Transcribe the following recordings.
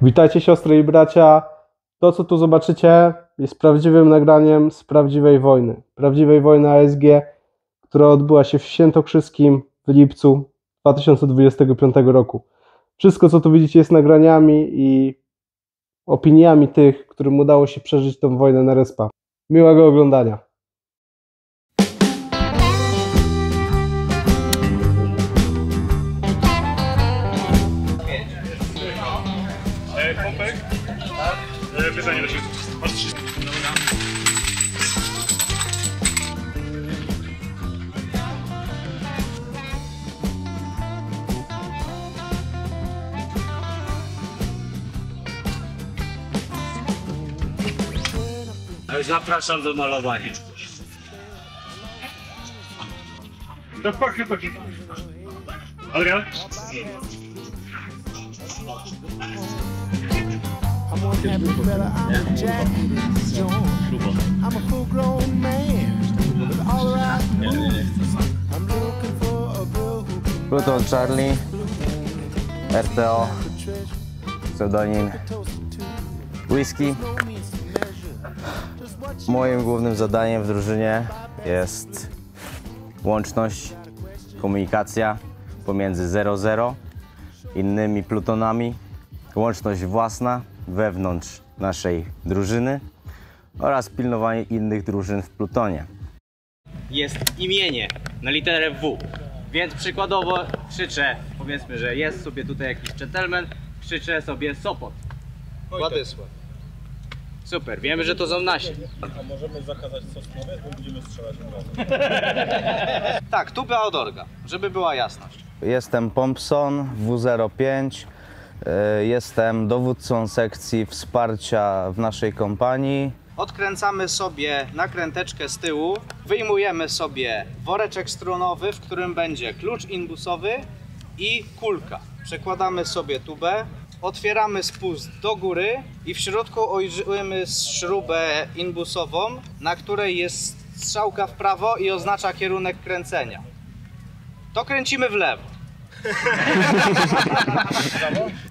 Witajcie siostry i bracia. To, co tu zobaczycie, jest prawdziwym nagraniem z prawdziwej wojny. Prawdziwej wojny ASG, która odbyła się w Świętokrzyskim w lipcu 2025 roku. Wszystko, co tu widzicie, jest nagraniami i opiniami tych, którym udało się przeżyć tę wojnę na respa. Miłego oglądania. Pompek? Tak. Pytanie do siebie. Masz 3. Zapraszam do malowania. To pachnie taki. Adrian? I'm one happy fella, I'm Jack Jones. I'm a full-grown man with all the right moves. I'm looking for a girl who can Pluton Charlie, RTO, pseudonim Whisky. Moim głównym zadaniem w drużynie jest łączność, komunikacja pomiędzy 00, innymi plutonami, łączność własna wewnątrz naszej drużyny oraz pilnowanie innych drużyn w plutonie. Jest imienie na literę W, więc przykładowo krzyczę, powiedzmy, że jest sobie tutaj jakiś gentleman, krzyczę sobie Sopot. Władysław. Super, wiemy, że to są nasi. A możemy zakazać Sosnowiec, bo będziemy strzelać od razu. Tak, tuba od orga, żeby była jasność. Jestem Pompson W05, jestem dowódcą sekcji wsparcia w naszej kompanii. Odkręcamy sobie nakręteczkę z tyłu, wyjmujemy sobie woreczek strunowy, w którym będzie klucz inbusowy i kulka. Przekładamy sobie tubę, otwieramy spust do góry i w środku ujrzymy śrubę inbusową, na której jest strzałka w prawo i oznacza kierunek kręcenia. To kręcimy w lewo.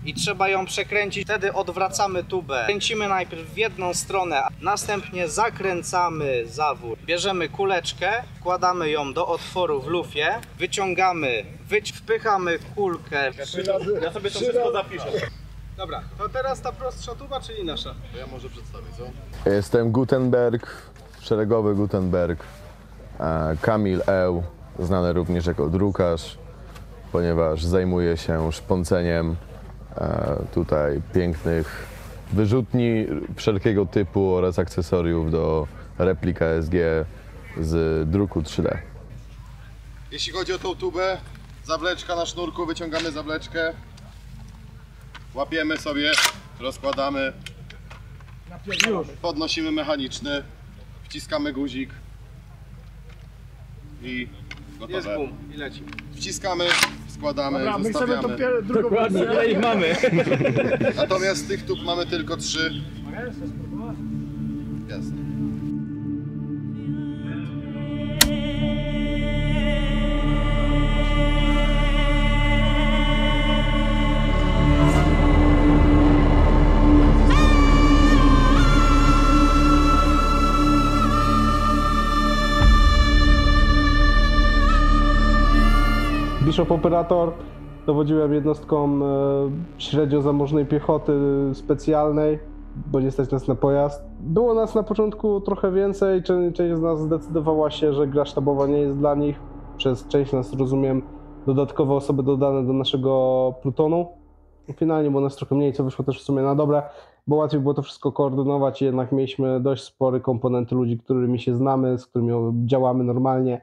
I trzeba ją przekręcić, wtedy odwracamy tubę. Kręcimy najpierw w jedną stronę, następnie zakręcamy zawór. Bierzemy kuleczkę, wkładamy ją do otworu w lufie, wyciągamy, wpychamy kulkę. Ja sobie to wszystko zapiszę. Dobra, to teraz ta prostsza tuba, czyli nasza? To ja może przedstawię, co? Jestem Gutenberg, szeregowy Gutenberg, Kamil Eł, znany również jako drukarz, ponieważ zajmuje się szponceniem tutaj pięknych wyrzutni wszelkiego typu oraz akcesoriów do replik ASG z druku 3D. Jeśli chodzi o tą tubę, zawleczka na sznurku, wyciągamy zawleczkę, łapiemy sobie, rozkładamy, podnosimy mechaniczny, wciskamy guzik i gotowe. Jest boom i leci. Wciskamy, składamy, Dobra, my chcemy zostawiamy. tą drugą wersję. Ile ich mamy? Natomiast z tych tub mamy tylko 3. Jasne. Bishop Operator, dowodziłem jednostką średnio zamożnej piechoty specjalnej, bo nie stać nas na pojazd. Było nas na początku trochę więcej, część z nas zdecydowała się, że gra sztabowa nie jest dla nich. Przez część nas, rozumiem, dodatkowe osoby dodane do naszego plutonu. I finalnie było nas trochę mniej, co wyszło też w sumie na dobre, bo łatwiej było to wszystko koordynować i jednak mieliśmy dość spory komponent ludzi, którymi się znamy, z którymi działamy normalnie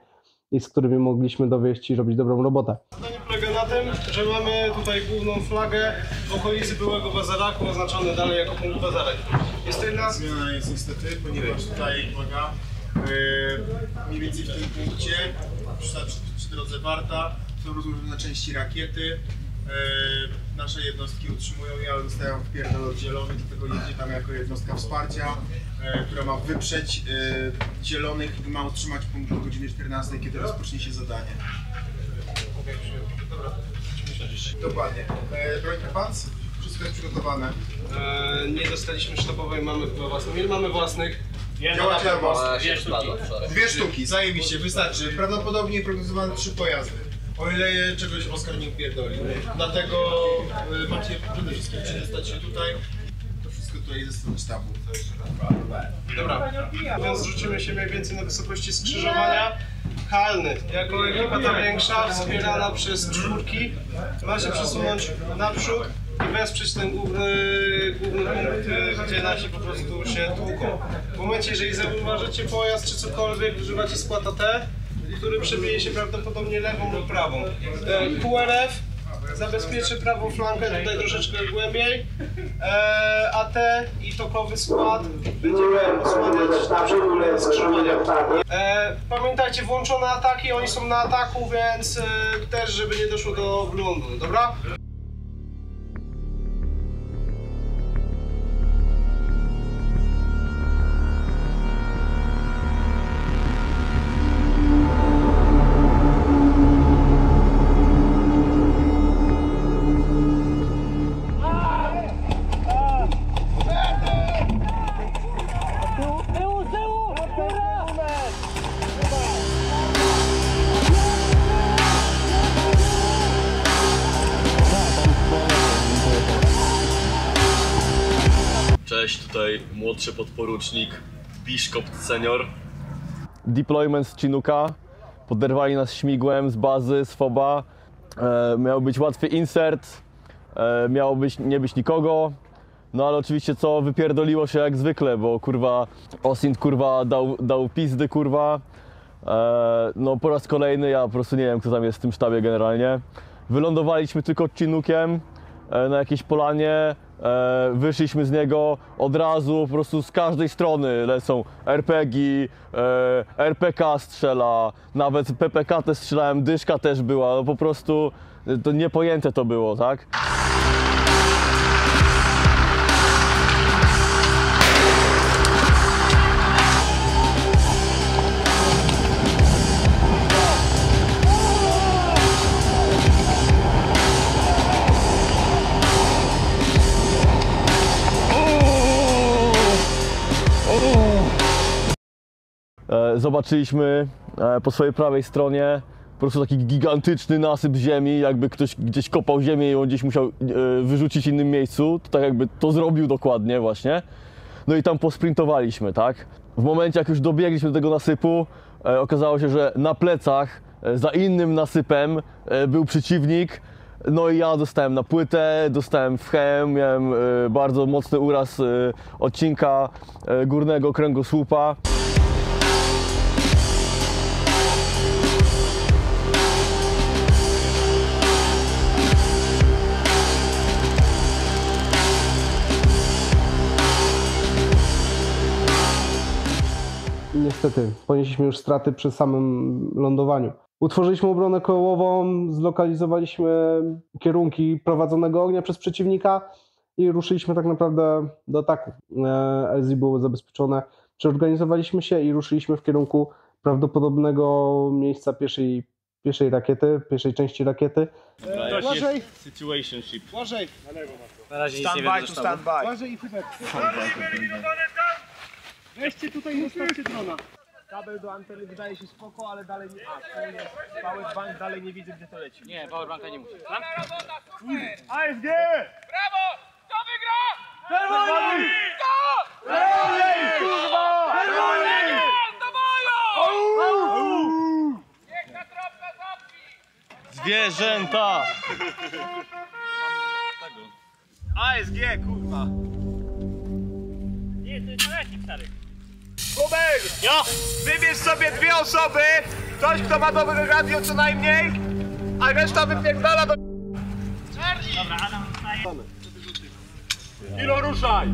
i z którymi mogliśmy dowieść i robić dobrą robotę. Zadanie polega na tym, że mamy tutaj główną flagę w okolicy byłego bazaraku, oznaczony dalej jako punkt bazarek. Jest to jedna Zmiana jest niestety, ponieważ tutaj, uwaga, mniej więcej w tym punkcie, przy drodze Warta, są rozłożone części rakiety. Nasze jednostki utrzymują je, ale dostają wpierdol od zielonych, dlatego jedzie tam jako jednostka wsparcia, która ma wyprzeć zielonych i ma utrzymać punkt do godziny 14, kiedy rozpocznie się zadanie. Dokładnie. Broń Pans? Wszystko wszystko jest przygotowane. Nie dostaliśmy sztabowej, mamy chyba własną. Ile mamy własnych? Działacie na własne. 2 sztuki. 2 sztuki, zajebiście, wystarczy. Prawdopodobnie prognozowane 3 pojazdy. O ile czegoś Oskar nie upierdoli. Dlatego macie przede wszystkim przedostać się tutaj. To wszystko tutaj ze strony sztabu. Dobra, więc rzucimy się mniej więcej na wysokości skrzyżowania. Halny, jako ekipa ta większa, wspierana przez czwórki, ma się przesunąć naprzód i wesprzeć ten główny punkt, gdzie nasi po prostu się tłuką. W momencie, jeżeli zauważycie pojazd czy cokolwiek, używacie skład AT, który przebije się prawdopodobnie lewą lub prawą. QRF zabezpieczy prawą flankę tutaj troszeczkę głębiej. AT i tokowy skład będziemy osłaniać nasze skrzyżowania. Pamiętajcie, włączone ataki, oni są na ataku, więc też, żeby nie doszło do glądu, dobra? Cześć, tutaj młodszy podporucznik Biszkopt senior. Deployment z Chinooka. Poderwali nas śmigłem z bazy, z FOBA. Miał być łatwy insert, miało nie być nikogo. No ale oczywiście co, wypierdoliło się jak zwykle, bo kurwa Osint kurwa dał pizdy kurwa. No po raz kolejny, ja po prostu nie wiem kto tam jest w tym sztabie generalnie. Wylądowaliśmy tylko Chinookiem na jakiejś polanie. Wyszliśmy z niego od razu, po prostu z każdej strony lecą RPG, RPK strzela, nawet PPK też strzelałem, dyszka też była, no po prostu to niepojęte to było, tak? Zobaczyliśmy po swojej prawej stronie po prostu taki gigantyczny nasyp ziemi, jakby ktoś gdzieś kopał ziemię i ją gdzieś musiał wyrzucić w innym miejscu, to tak jakby to zrobił dokładnie właśnie. No i tam posprintowaliśmy, tak? W momencie jak już dobiegliśmy do tego nasypu, okazało się, że na plecach za innym nasypem był przeciwnik. No i ja dostałem na płytę, dostałem w hełm, miałem bardzo mocny uraz odcinka górnego kręgosłupa. Niestety, ponieśliśmy już straty przy samym lądowaniu. Utworzyliśmy obronę kołową, zlokalizowaliśmy kierunki prowadzonego ognia przez przeciwnika i ruszyliśmy tak naprawdę do ataku. LZ było zabezpieczone, przeorganizowaliśmy się i ruszyliśmy w kierunku prawdopodobnego miejsca pierwszej rakiety, pierwszej części rakiety. Błażej! Situationship. Błażej! Na razie nic nie wiem ze sztabu. Błażej i Hubert. Weźcie tutaj i ustawcie drona. Kabel do anteny wydaje się spoko, ale dalej nie... A, tu jest powerbank, dalej nie widzę gdzie to leci. Nie, powerbanka nie musi. ASG! Brawo! Kto wygra? Czerwoni! Kto? Czerwoni! Kurwa! Czerwoni! Do boju! Niech ta tropka zapi! Zwierzęta! ASG, kurwa! Nie, to jest naleśnik stary. Hubert! Ja! Wybierz sobie 2 osoby, ktoś kto ma dobre radio co najmniej, a reszta wypierdala do... Charlie! Dobra, Adam zostaje. Kilo, ruszaj!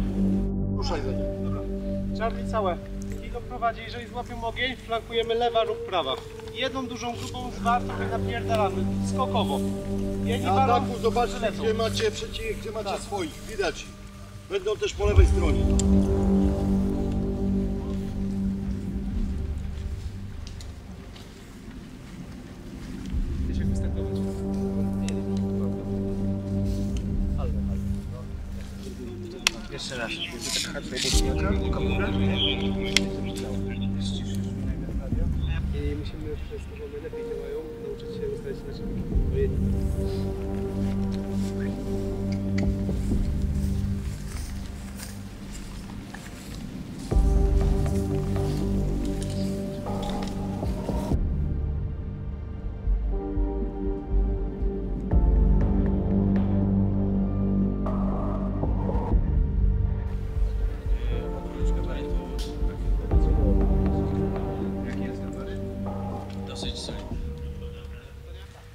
Ruszaj za nim. Dobra. Charlie całe. Kilo prowadzi, jeżeli złapią ogień, flankujemy lewa lub prawa. Jedną dużą grupą z was trochę napierdalamy, skokowo. Jedni Na walą, ataku zobaczcie, gdzie macie przeciw, gdzie macie swoich. Widać. Będą też po lewej stronie. Jeszcze raz. I musimy przez to, że one lepiej działają, nauczyć się ustalić naczynniki.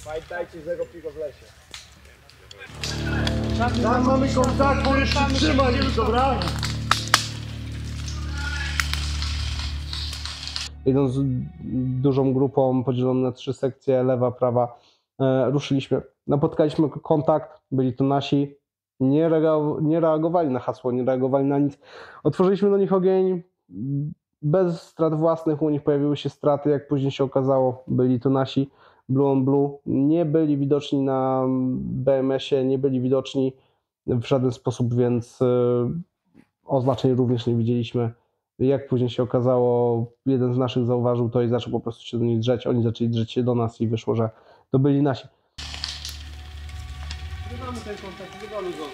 Pamiętajcie, 0 piwo w lesie. Tam mamy kontakt, bo jeszcze trzymaj już, dobra? Idąc dużą grupą podzieloną na 3 sekcje, lewa, prawa, ruszyliśmy. Napotkaliśmy kontakt, byli to nasi, nie reagowali na hasło, nie reagowali na nic. Otworzyliśmy do nich ogień, bez strat własnych, u nich pojawiły się straty, jak później się okazało, byli to nasi. Blue on Blue, nie byli widoczni na BMS-ie, nie byli widoczni w żaden sposób, więc oznaczeń również nie widzieliśmy. Jak później się okazało, jeden z naszych zauważył to i zaczął po prostu się do nich drzeć, oni zaczęli drzeć się do nas i wyszło, że to byli nasi. Wywamy ten kontakt, wywamy go.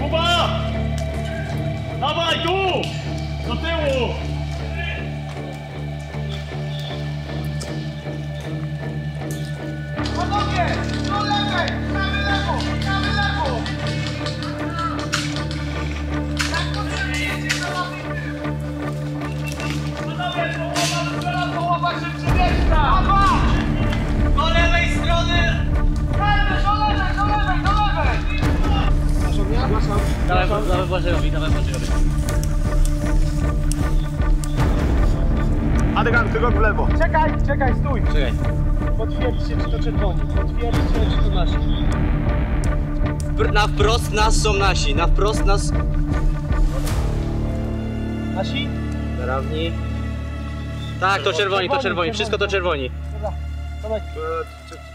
Kuba! Dawaj tu! Do tyłu! Panowie! Do lewej! Prawy lewo! Prawy lewo! Tak potrzebnie jedzie do nabity! Panowie! Połowa się przemieszcza! Do lewej strony! Do lewej! Do lewej! Do lewej! Dawaj Błażejowi, dawaj Błażejowi. Adrian, krok w lewo. Czekaj, stój! Czekaj. Potwierdźcie, czy to czerwoni. Potwierdźcie, czy to nasi. Na wprost nas są nasi, na wprost nas... Nasi? Prawni. Tak, to czerwoni, wszystko to czerwoni. Dobra, dawaj.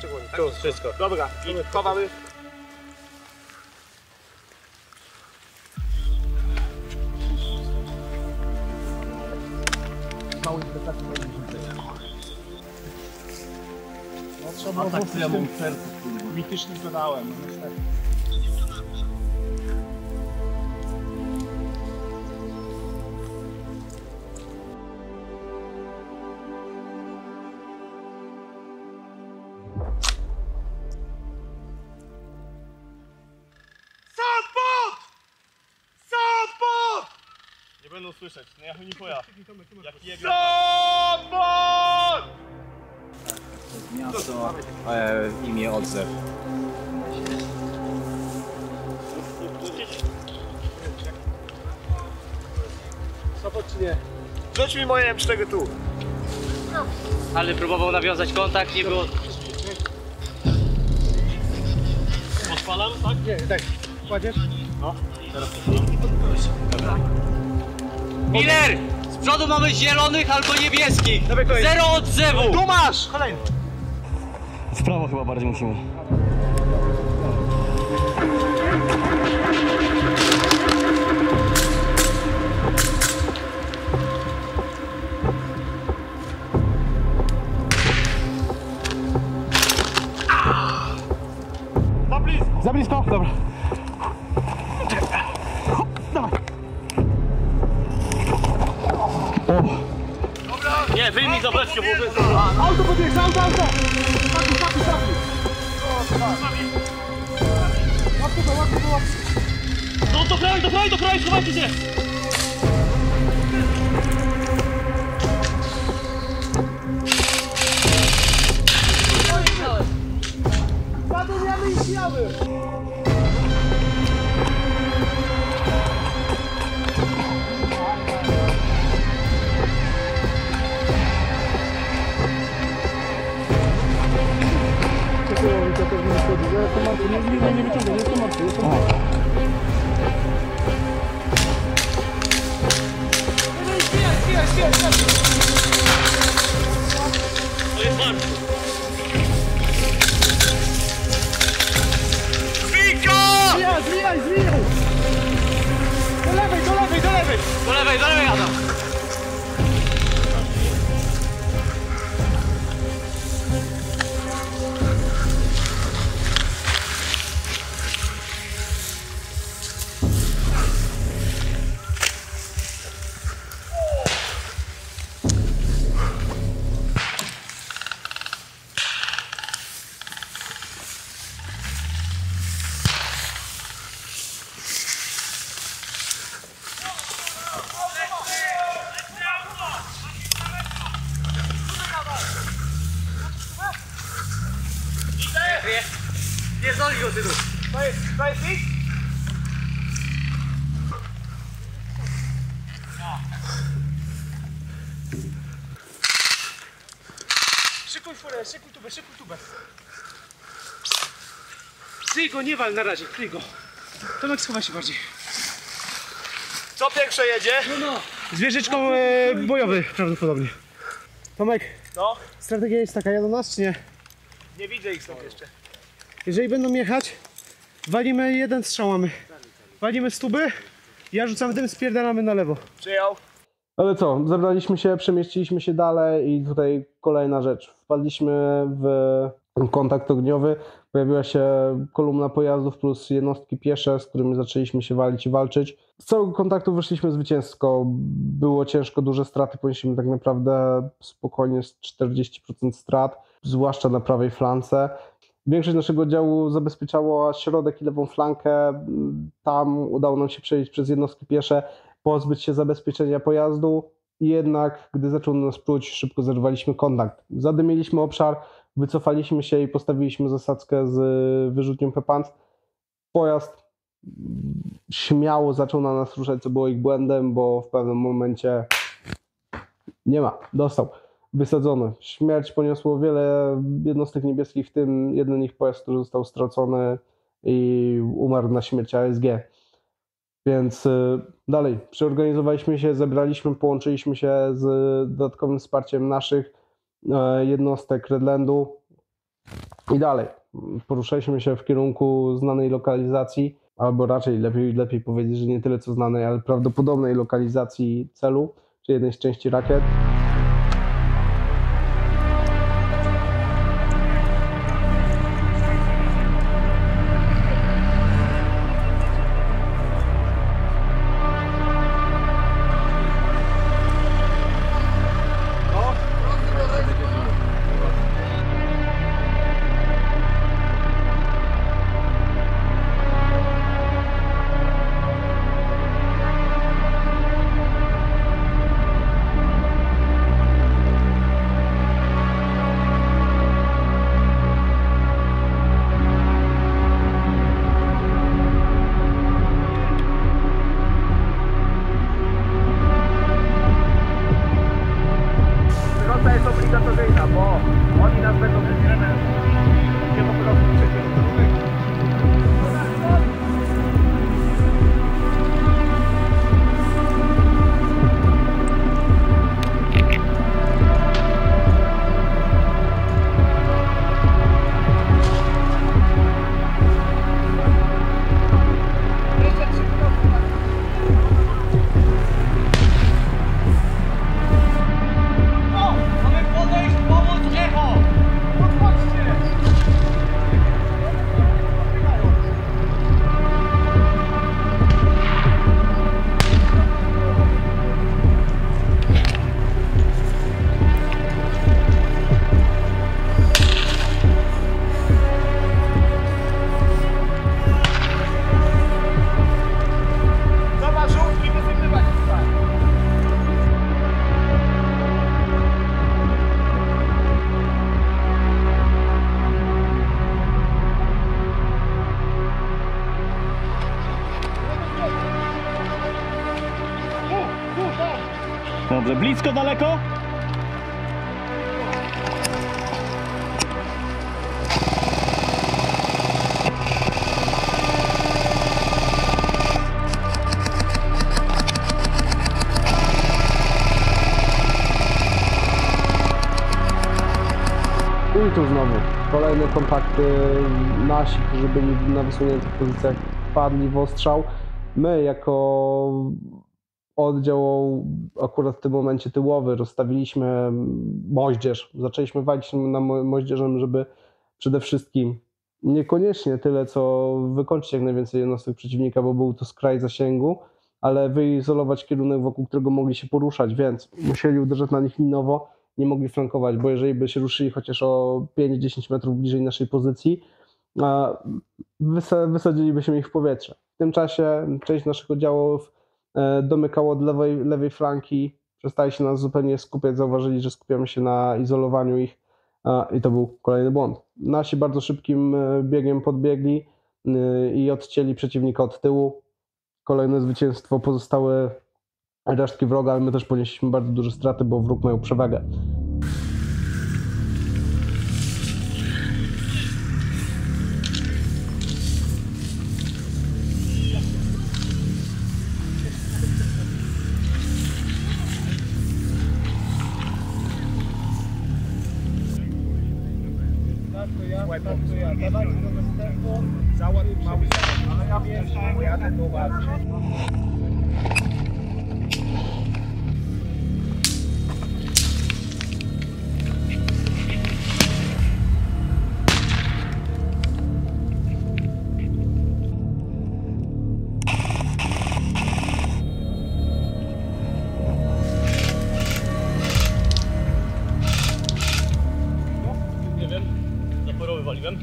Czerwoni. Tu, wszystko. Dobra, i chowamy. Mały plecak moim rzucenia. No trzeba było z tym mitycznym pedałem, no niestety. Nie będą słyszeć, nie jak nikoja. Miasto, imię Odzew. Sopot czy nie? Rzuć mi moje M4 tu. Ale próbował nawiązać kontakt, nie było... Odpalam, tak? Nie, daj. Kładziesz? No. Dobra. Miller! Z przodu mamy zielonych albo niebieskich! Zero odzewu! Tu masz! Kolejny. W prawo chyba bardziej musimy. Za blisko? Dobra. Nie, wyjmij za beczkę, bo wy... Auto podjeżdża, auto! Sapi. Łapko go. No do kraju, schowajcie się! Zadumiamy i śmiamy! To jest bardzo. Jest! lewej, Adam! Nie zdolni go, Tydu. To jest ich? Szykuj furę, szykuj tubę. Kryj go, nie wal na razie, kryj go. Tomek, schowaj się bardziej. Co pierwsze jedzie? No. Zwierzyczką bojowy prawdopodobnie. Tomek, No. strategia jest taka, jadą nas czy nie? Nie widzę ich stąd jeszcze. Jeżeli będą jechać, walimy jeden strzał mamy. Walimy z tuby, ja rzucam dym, spierdalamy na lewo. Przyjął. Ale co, zebraliśmy się, przemieściliśmy się dalej i tutaj kolejna rzecz. Wpadliśmy w kontakt ogniowy, pojawiła się kolumna pojazdów plus jednostki piesze, z którymi zaczęliśmy się walić i walczyć. Z całego kontaktu wyszliśmy zwycięsko. Było ciężko, duże straty, ponieśliśmy tak naprawdę spokojnie 40% strat, zwłaszcza na prawej flance. Większość naszego oddziału zabezpieczała środek i lewą flankę. Tam udało nam się przejść przez jednostki piesze, pozbyć się zabezpieczenia pojazdu. Jednak, gdy zaczął nas pruć, szybko zerwaliśmy kontakt. Zadymiliśmy obszar, wycofaliśmy się i postawiliśmy zasadzkę z wyrzutnią Pepans. Pojazd śmiało zaczął na nas ruszać, co było ich błędem, bo w pewnym momencie nie ma, dostał. Wysadzony. Śmierć poniosło wiele jednostek niebieskich, w tym jeden ich pojazd, który został stracony i umarł na śmierć ASG. Więc dalej, przeorganizowaliśmy się, zebraliśmy, połączyliśmy się z dodatkowym wsparciem naszych jednostek Redlandu i dalej. Poruszaliśmy się w kierunku znanej lokalizacji, albo raczej lepiej powiedzieć, że nie tyle co znanej, ale prawdopodobnej lokalizacji celu, czy jednej z części rakiet. Jest obligatoryjna, bo oni nas będą nie po prostu Dobrze, blisko, daleko? I tu znowu kolejne kontakty, nasi, którzy byli na wysuniętych pozycjach, padli w ostrzał. My jako oddział akurat w tym momencie tyłowy, rozstawiliśmy moździerz, zaczęliśmy walić na moździerzem, żeby przede wszystkim niekoniecznie tyle, co wykończyć jak najwięcej jednostek przeciwnika, bo był to skraj zasięgu, ale wyizolować kierunek, wokół którego mogli się poruszać, więc musieli uderzać na nich linowo, nie mogli flankować, bo jeżeli by się ruszyli chociaż o 5-10 metrów bliżej naszej pozycji, wysadzilibyśmy ich w powietrze. W tym czasie część naszych oddziałów domykało od lewej flanki, przestali się nas zupełnie skupiać, zauważyli, że skupiamy się na izolowaniu ich i to był kolejny błąd. Nasi bardzo szybkim biegiem podbiegli i odcięli przeciwnika od tyłu. Kolejne zwycięstwo, pozostałe resztki wroga, ale my też ponieśliśmy bardzo duże straty, bo wróg miał przewagę. Dawajcie do następu, załatw mały ale ja wiem, jadę do was. Nie wiem, zaporowy waliłem.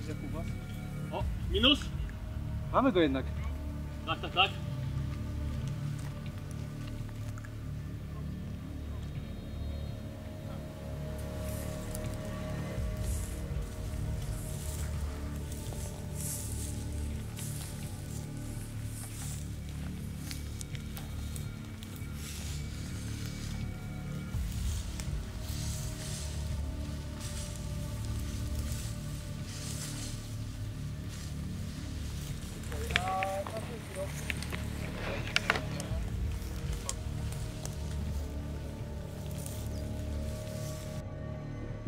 Jak u was? O, minus? Mamy go jednak. Tak, tak, tak.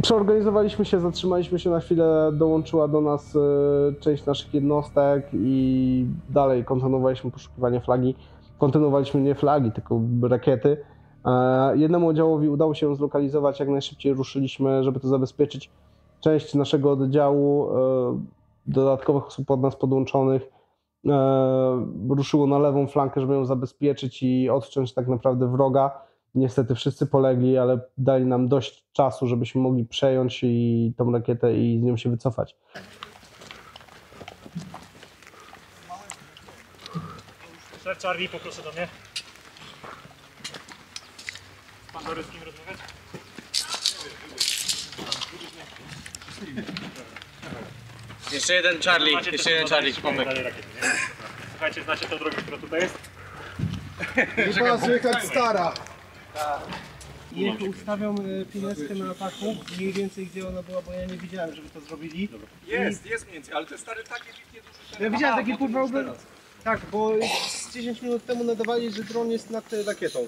Przeorganizowaliśmy się, zatrzymaliśmy się na chwilę, dołączyła do nas część naszych jednostek i dalej kontynuowaliśmy poszukiwanie flagi. Kontynuowaliśmy nie flagi, tylko rakiety. Jednemu oddziałowi udało się ją zlokalizować, jak najszybciej ruszyliśmy, żeby to zabezpieczyć. Część naszego oddziału, dodatkowych osób od nas podłączonych, ruszyło na lewą flankę, żeby ją zabezpieczyć i odciąć tak naprawdę wroga. Niestety wszyscy polegli, ale dali nam dość czasu, żebyśmy mogli przejąć tą rakietę i z nią się wycofać. Charlie, poproszę do mnie. Pan Borys z kim rozmawiać? Jeszcze jeden Charlie, pomek. Słuchajcie, znacie tę drogę, która tutaj jest? Trzeba zjechać stara. Niech ustawią pineskę na ataku, mniej więcej gdzie ona była, bo ja nie widziałem, żeby to zrobili. Jest mniej więcej, ale te stare takie nieduże. Ja widziałem taki kurwa tak, bo z 10 minut temu nadawali, że dron jest nad rakietą.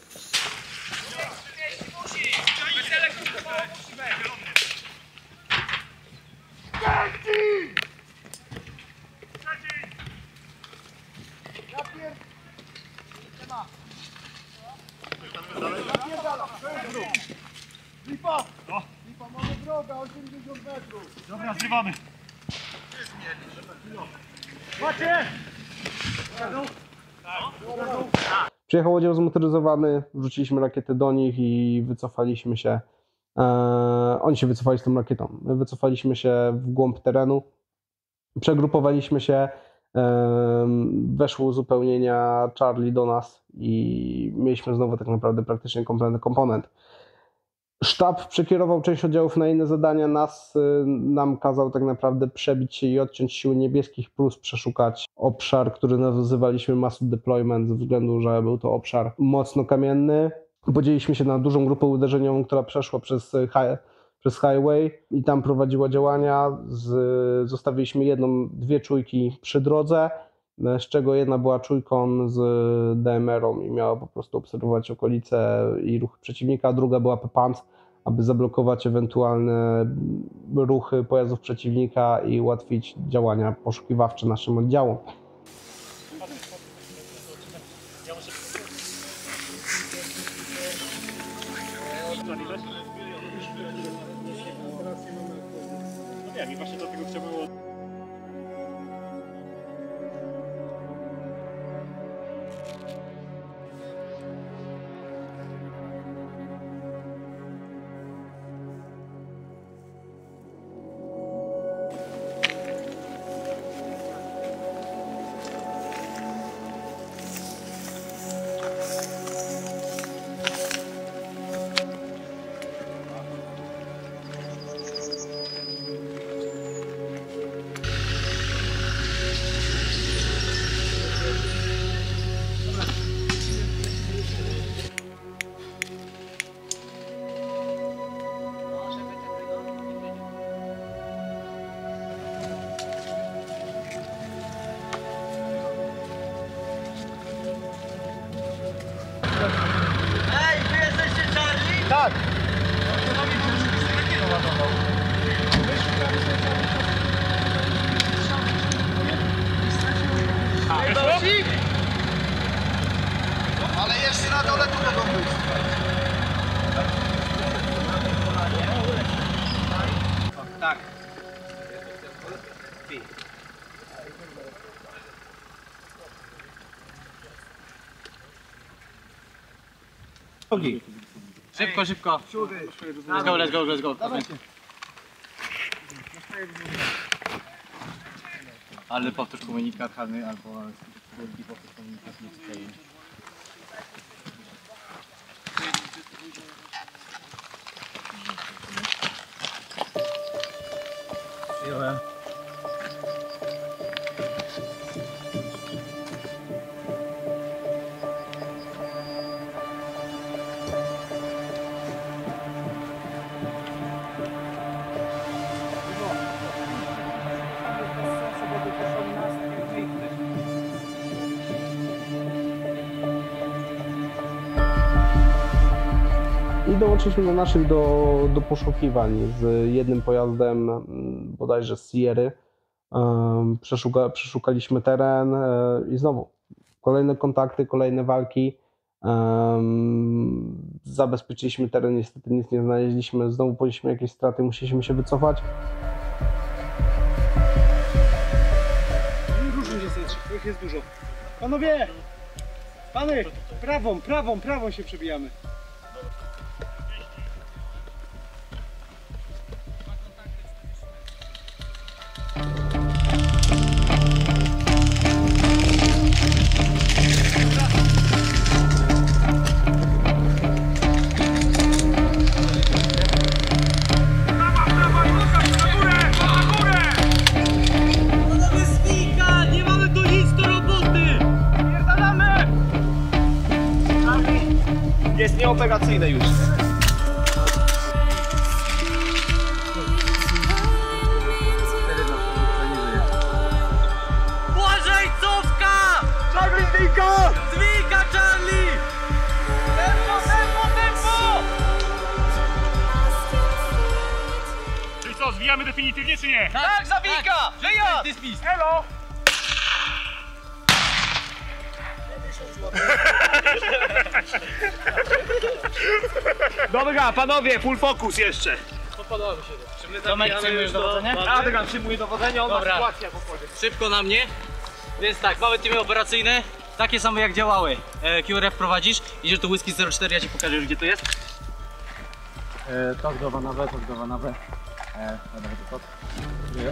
Lipa! Lipa, mamy droga, 80 metrów. Dobra, zrywamy. Macie! Przyjechał oddział zmotoryzowany, wrzuciliśmy rakietę do nich i wycofaliśmy się. Oni się wycofali z tą rakietą. My wycofaliśmy się w głąb terenu, przegrupowaliśmy się, weszło uzupełnienia Charlie do nas i mieliśmy znowu tak naprawdę praktycznie kompletny komponent. Sztab przekierował część oddziałów na inne zadania, nam kazał tak naprawdę przebić się i odciąć siły niebieskich, plus przeszukać obszar, który nazywaliśmy Massive Deployment, ze względu, że był to obszar mocno kamienny. Podzieliliśmy się na dużą grupę uderzeniową, która przeszła przez highway i tam prowadziła działania. Zostawiliśmy dwie czujki przy drodze, z czego jedna była czujką z DMR-ą i miała po prostu obserwować okolice i ruchy przeciwnika, a druga była PPAMS, aby zablokować ewentualne ruchy pojazdów przeciwnika i ułatwić działania poszukiwawcze naszym oddziałom. No wiem, i właśnie dlatego chciałbym... Ej, wy jesteście Charlie? Tak! Wyszło? Ale jeszcze na dole tu mogą być. Tak. Szybko, szybko. Let's go, let's go, let's go. Ale powtórz komunikat karny albo powtórz komunikat nie. Przyjąłem. I dołączyliśmy do naszych do poszukiwań z jednym pojazdem, bodajże z Sierry. Przeszukaliśmy teren i znowu kolejne kontakty, kolejne walki. Zabezpieczyliśmy teren, niestety nic nie znaleźliśmy. Znowu ponieśliśmy jakieś straty, musieliśmy się wycofać. Różnych jest, ich jest dużo. Panowie! Pany! Prawą się przebijamy. Jest nieoperacyjne już. Błażej, cofka! Charlie, Zwika! Zwika, Charlie! Tempo, tempo, tempo! Czyli co, zwijamy definitywnie czy nie? Tak, Zawika! Wyjazd! Dyspis! Elo! Dobra, panowie, full focus jeszcze. Podoba mi się to. Tomek, przyjmujesz dowodzenie? Adrian przyjmuje dowodzenie, on ma Dobra. sytuację w opodzie. Szybko na mnie. Więc tak, małe teamy operacyjne, takie same jak działały. QRF prowadzisz, idziesz do Whisky 04, ja ci pokażę już gdzie to jest. Tok do Wanawę, tok do Wanawę.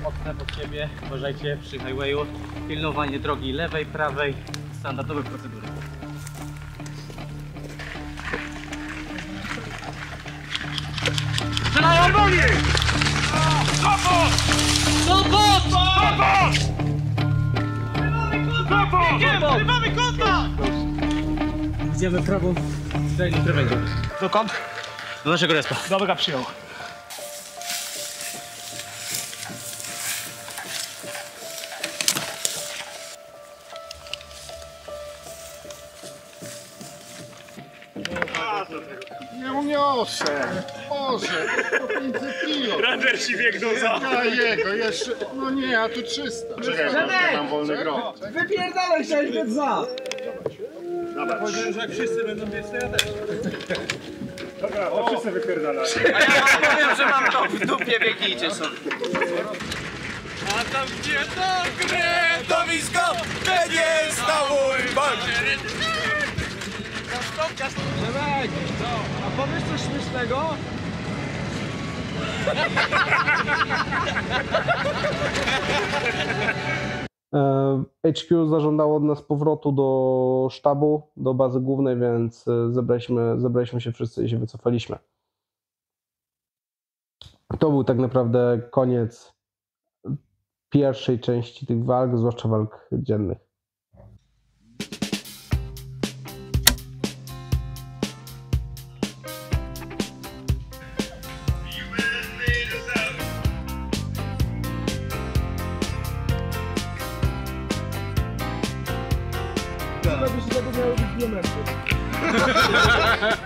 Odstęp od siebie, uważajcie przy highwayu. Pilnowanie drogi lewej, prawej, standardowe procedury. Strzelają do mnie! Stopot! Stopot! Zrywamy kontakt! Idziemy prawą, strzeli krawędzią. Dokąd? Do naszego respa. Dobra, przyjął. Nie uniosę. Boże, 500 kilo. Rangersi biegną za. A jego, jeszcze, no nie, a tu 300. Czekaj, mam wolny grot. Wypierdalaj, chciałeś być za! Dobra, powiedziałem, że jak wszyscy będą biec, to ja też. Dobra, to wszyscy wypierdalają. A ja wam powiem, że mam to w dupie, biegnijcie sobie. A tam gdzie to krętowisko będzie stało i będzie. Przemek, a powiesz coś śmiesznego? HQ zażądało od nas powrotu do sztabu, do bazy głównej, więc zebraliśmy się wszyscy i się wycofaliśmy. To był tak naprawdę koniec pierwszej części tych walk, zwłaszcza walk dziennych.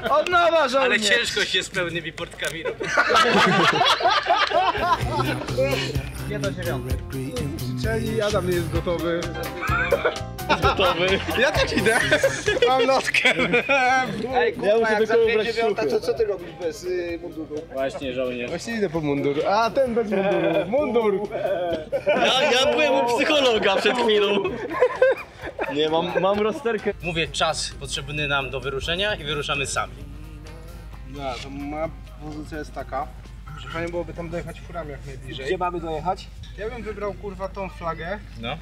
Od nowa żołnierz! Ale ciężko się z pełnymi portkami robi. Nie do 9. Czyli Adam nie jest gotowy. Jest gotowy. Ja też idę. Mam notkę. Ej, kurwa, jak za 5-9, to co ty robisz bez munduru? Właśnie, żołnierz. Właśnie idę po mundur. A ten bez munduru. Mundur. Ja byłem u psychologa przed chwilą. Nie, mam rozterkę. Mówię czas potrzebny nam do wyruszenia i wyruszamy sami. No, to moja pozycja jest taka, że fajnie byłoby tam dojechać furami jak najbliżej. Gdzie mamy dojechać? Ja bym wybrał kurwa tą flagę, No.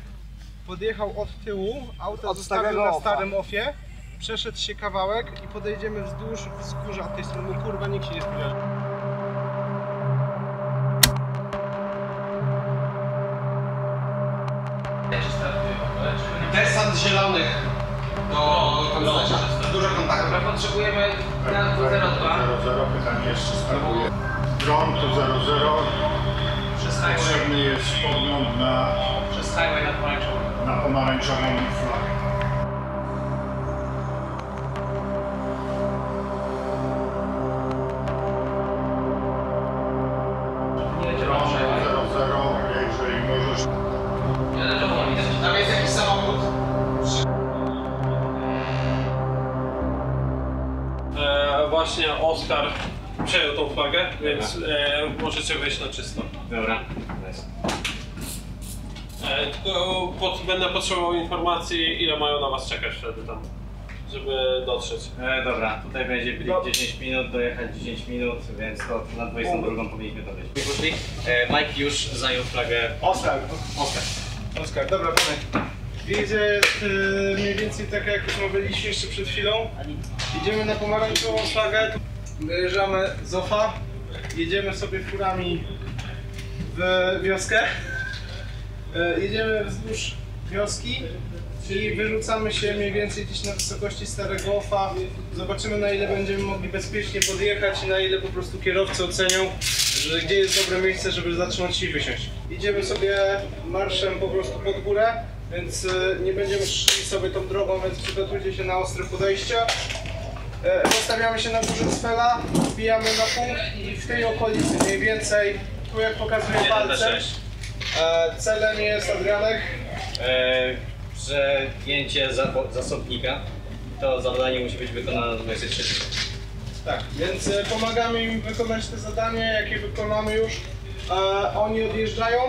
podjechał od tyłu, auto Od zostawił starego na ofa. starym ofie, przeszedł się kawałek i podejdziemy wzdłuż wzgórza od tej strony, kurwa nikt się nie zbliża. Desant zielonych do dużo kontaktów. Dobra, potrzebujemy na 02. 00, pytanie jeszcze startuje. Dron tu 00. Potrzebny jest podgląd Przez highway na pomarańczową. na pomarańczową flagę. Dron 00, jeżeli możesz. Tam jest jakiś samochód. Właśnie Oskar przejął tą flagę, więc możecie wejść na czysto. Dobra. Tylko będę potrzebował informacji, ile mają na was czekać wtedy tam, żeby dotrzeć. Dobra, tutaj będzie 10 minut, dojechać 10 minut, więc to na 22 powinniśmy to być. Wyszli. Mike już zajął flagę. Oskar. Oskar. Oskar, dobra, Panek. Widzę mniej więcej tak jak rozmawialiśmy jeszcze przed chwilą. Idziemy na pomarańczową flagę, dojeżdżamy z OFA, jedziemy sobie furami w wioskę. Jedziemy wzdłuż wioski i wyrzucamy się mniej więcej gdzieś na wysokości starego OFA. Zobaczymy, na ile będziemy mogli bezpiecznie podjechać i na ile po prostu kierowcy ocenią, że gdzie jest dobre miejsce, żeby zatrzymać się i wysiąść. Idziemy sobie marszem po prostu pod górę, więc nie będziemy szli sobie tą drogą, więc przygotujcie się na ostre podejścia. Rozstawiamy się na górze Sfela, wbijamy na punkt i w tej okolicy mniej więcej, tu jak pokazuje palcem, celem jest Adrianek. Przejęcie zasobnika. To zadanie musi być wykonane na 23. Tak, więc pomagamy im wykonać te zadanie, jakie wykonamy już. Oni odjeżdżają,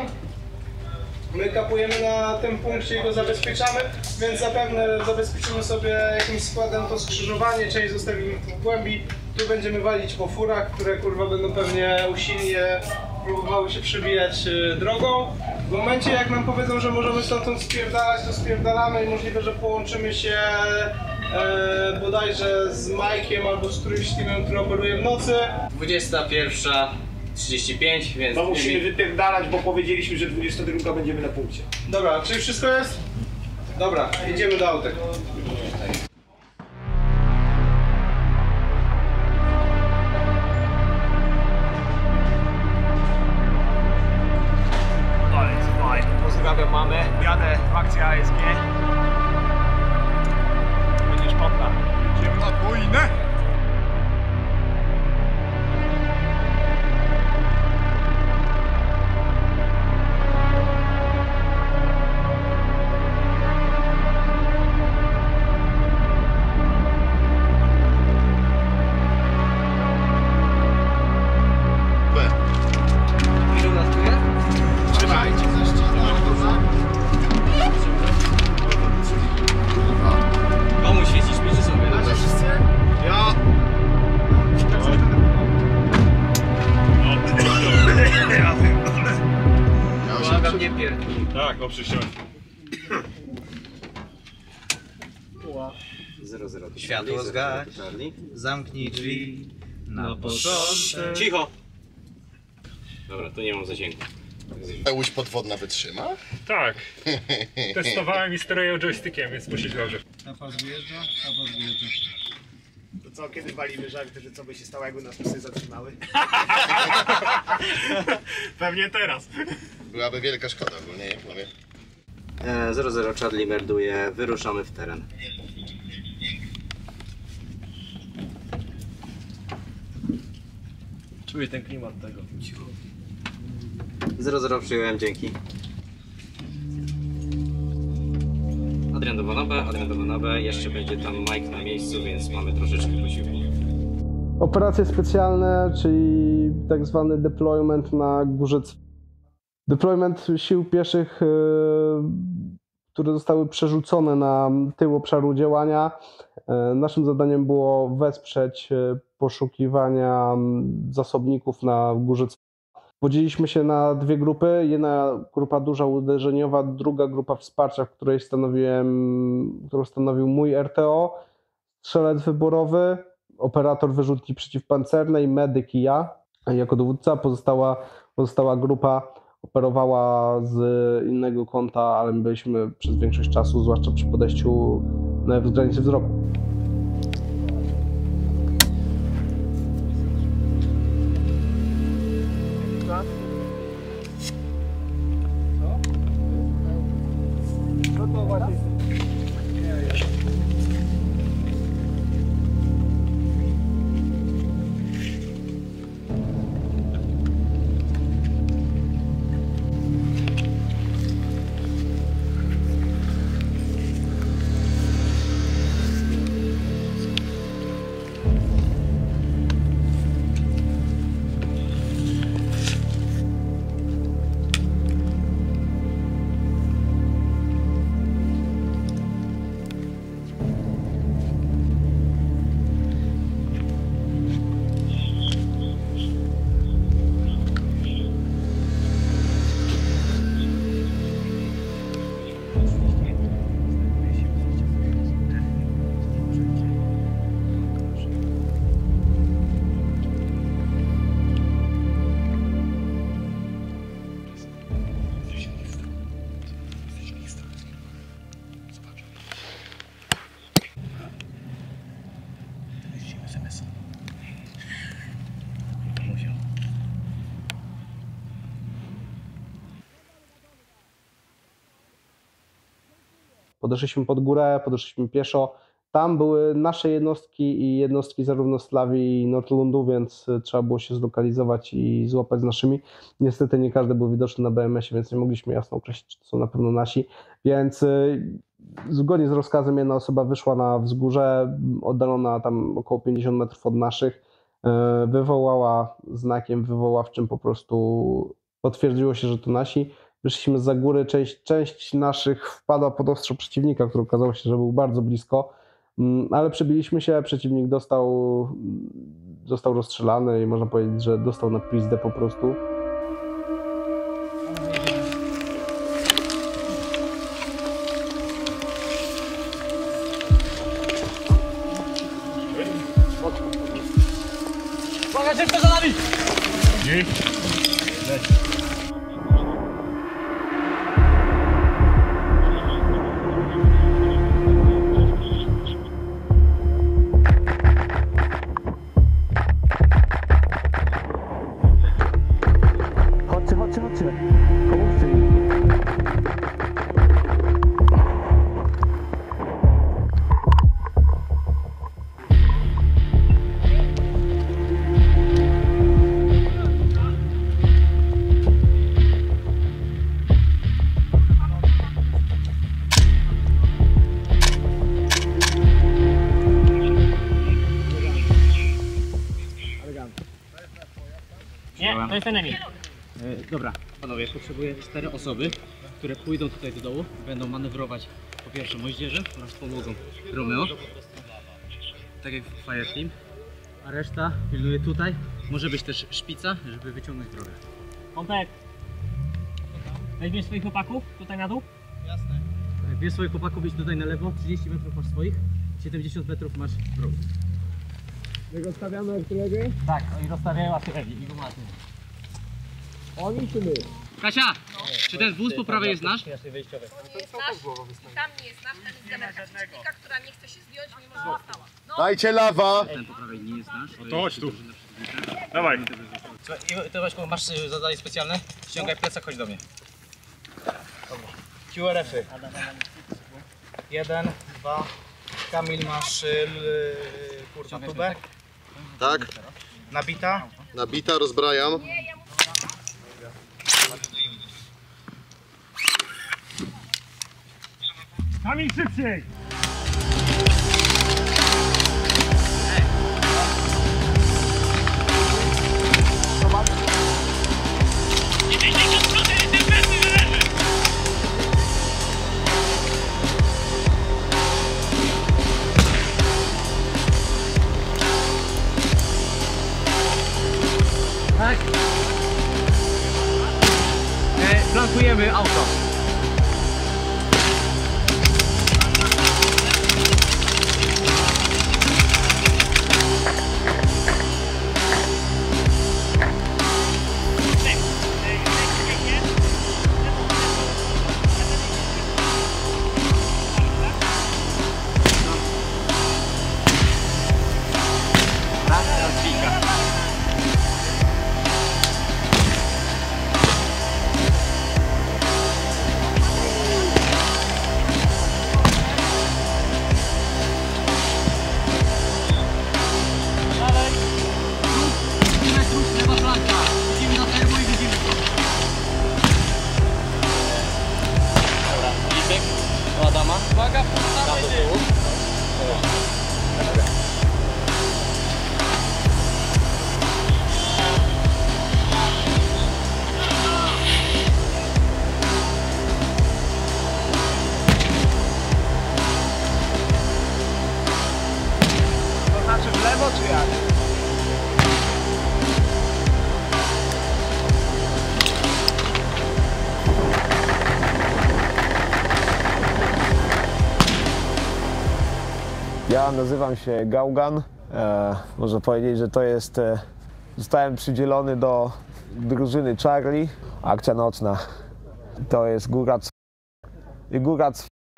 my kapujemy na tym punkcie i go zabezpieczamy, więc zapewne zabezpieczymy sobie jakimś składem to skrzyżowanie, część zostawimy w głębi. Tu będziemy walić po furach, które kurwa będą pewnie usilnie próbowały się przebijać drogą. W momencie jak nam powiedzą, że możemy stamtąd spierdalać, to spierdalamy i możliwe, że połączymy się bodajże z Majkiem albo z którymś z teamem, który operuje w nocy. 21:35, więc... To musimy wypierdalać, bo powiedzieliśmy, że 22 będziemy na punkcie. Dobra, czy wszystko jest? Dobra, jedziemy do autek. Pozdrawiam mamę, jadę w akcji ASG. Będziesz podna. Idziemy na wojnę! Pierdolę. Tak, oprzy ściąć. 00. Światło zgaś, zamknij drzwi na początek. Cicho! Dobra, to nie mam zasięgu. Łódź podwodna wytrzyma? Tak. Testowałem i steruję joystickiem, więc musi dobrze. Tapa zjeżdża, tapa zjeżdża. To co, kiedy walimy żarty, że co by się stało, jakby nas psy zatrzymały? Pewnie teraz. Byłaby wielka szkoda ogólnie, nie powiem. 00 Charlie melduje, wyruszamy w teren. Czuję ten klimat tego. 00 przyjąłem, dzięki. Adrian do Wanabę, jeszcze będzie tam Mike na miejscu, więc mamy troszeczkę posiłku. Operacje specjalne, czyli tak zwany deployment na górze. Deployment sił pieszych, które zostały przerzucone na tył obszaru działania. Naszym zadaniem było wesprzeć poszukiwania zasobników na górze. Podzieliliśmy się na dwie grupy. Jedna grupa duża uderzeniowa, druga grupa wsparcia, w której którą stanowił mój RTO, strzelec wyborowy, operator wyrzutni przeciwpancernej, medyk i ja jako dowódca. Pozostała grupa operowała z innego kąta, ale my byliśmy przez większość czasu, zwłaszcza przy podejściu w granicy wzroku. Podeszliśmy pod górę, podeszliśmy pieszo. Tam były nasze jednostki i jednostki zarówno Slawii i Nordlundu, więc trzeba było się zlokalizować i złapać z naszymi. Niestety nie każdy był widoczny na BMS-ie, więc nie mogliśmy jasno określić, czy to są na pewno nasi. Więc zgodnie z rozkazem jedna osoba wyszła na wzgórze, oddalona tam około 50 metrów od naszych, wywołała znakiem wywoławczym, po prostu potwierdziło się, że to nasi. Wyszliśmy zza góry, część naszych wpadła pod ostrzo przeciwnika, który okazało się, że był bardzo blisko, ale przebiliśmy się, przeciwnik został rozstrzelany i można powiedzieć, że dostał na pizdę po prostu. Uwaga, szybko za nami! Chodźcie. Pomóżcie mi. Nie, to jest enemy. Dobra, panowie, potrzebuję 4 osoby, które pójdą tutaj do dołu, będą manewrować po pierwsze moździerze oraz pomogą Romeo, tak jak w Fireteam, a reszta pilnuje tutaj. Może być też szpica, żeby wyciągnąć drogę. Pompek! Weźmiesz swoich chłopaków tutaj na dół? Jasne. Bierz swoich chłopaków, idź tutaj na lewo, 30 metrów masz swoich, 70 metrów masz wrogów. My rozstawiamy artylerię? Tak, oni rozstawiają artylerię i gumaty. Oni czy my? Kasia, czy ten wóz po prawej jest nasz? Tam nie jest nasz, ten jest zemerka przeciwnika, która nie chce się zdjąć, mimo że została. No. Dajcie lawa! Ten po prawej nie jest nasz. To chodź tu. Dawaj. I ty Waśku, masz zadanie specjalne? Ściągaj plecak, chodź do mnie. QRF-y. 1, 2. Kamil, masz kurwa tubę. Tak. Nabita. Nabita, rozbrajam. Kamil, szybciej! Tak. Flankujemy auto. Uwaga, puszczamy dym! To znaczy w lewo czy jak? Ja nazywam się Gaugan. Można powiedzieć, że to jest... Zostałem przydzielony do drużyny Charlie. Akcja nocna. To jest góra i góra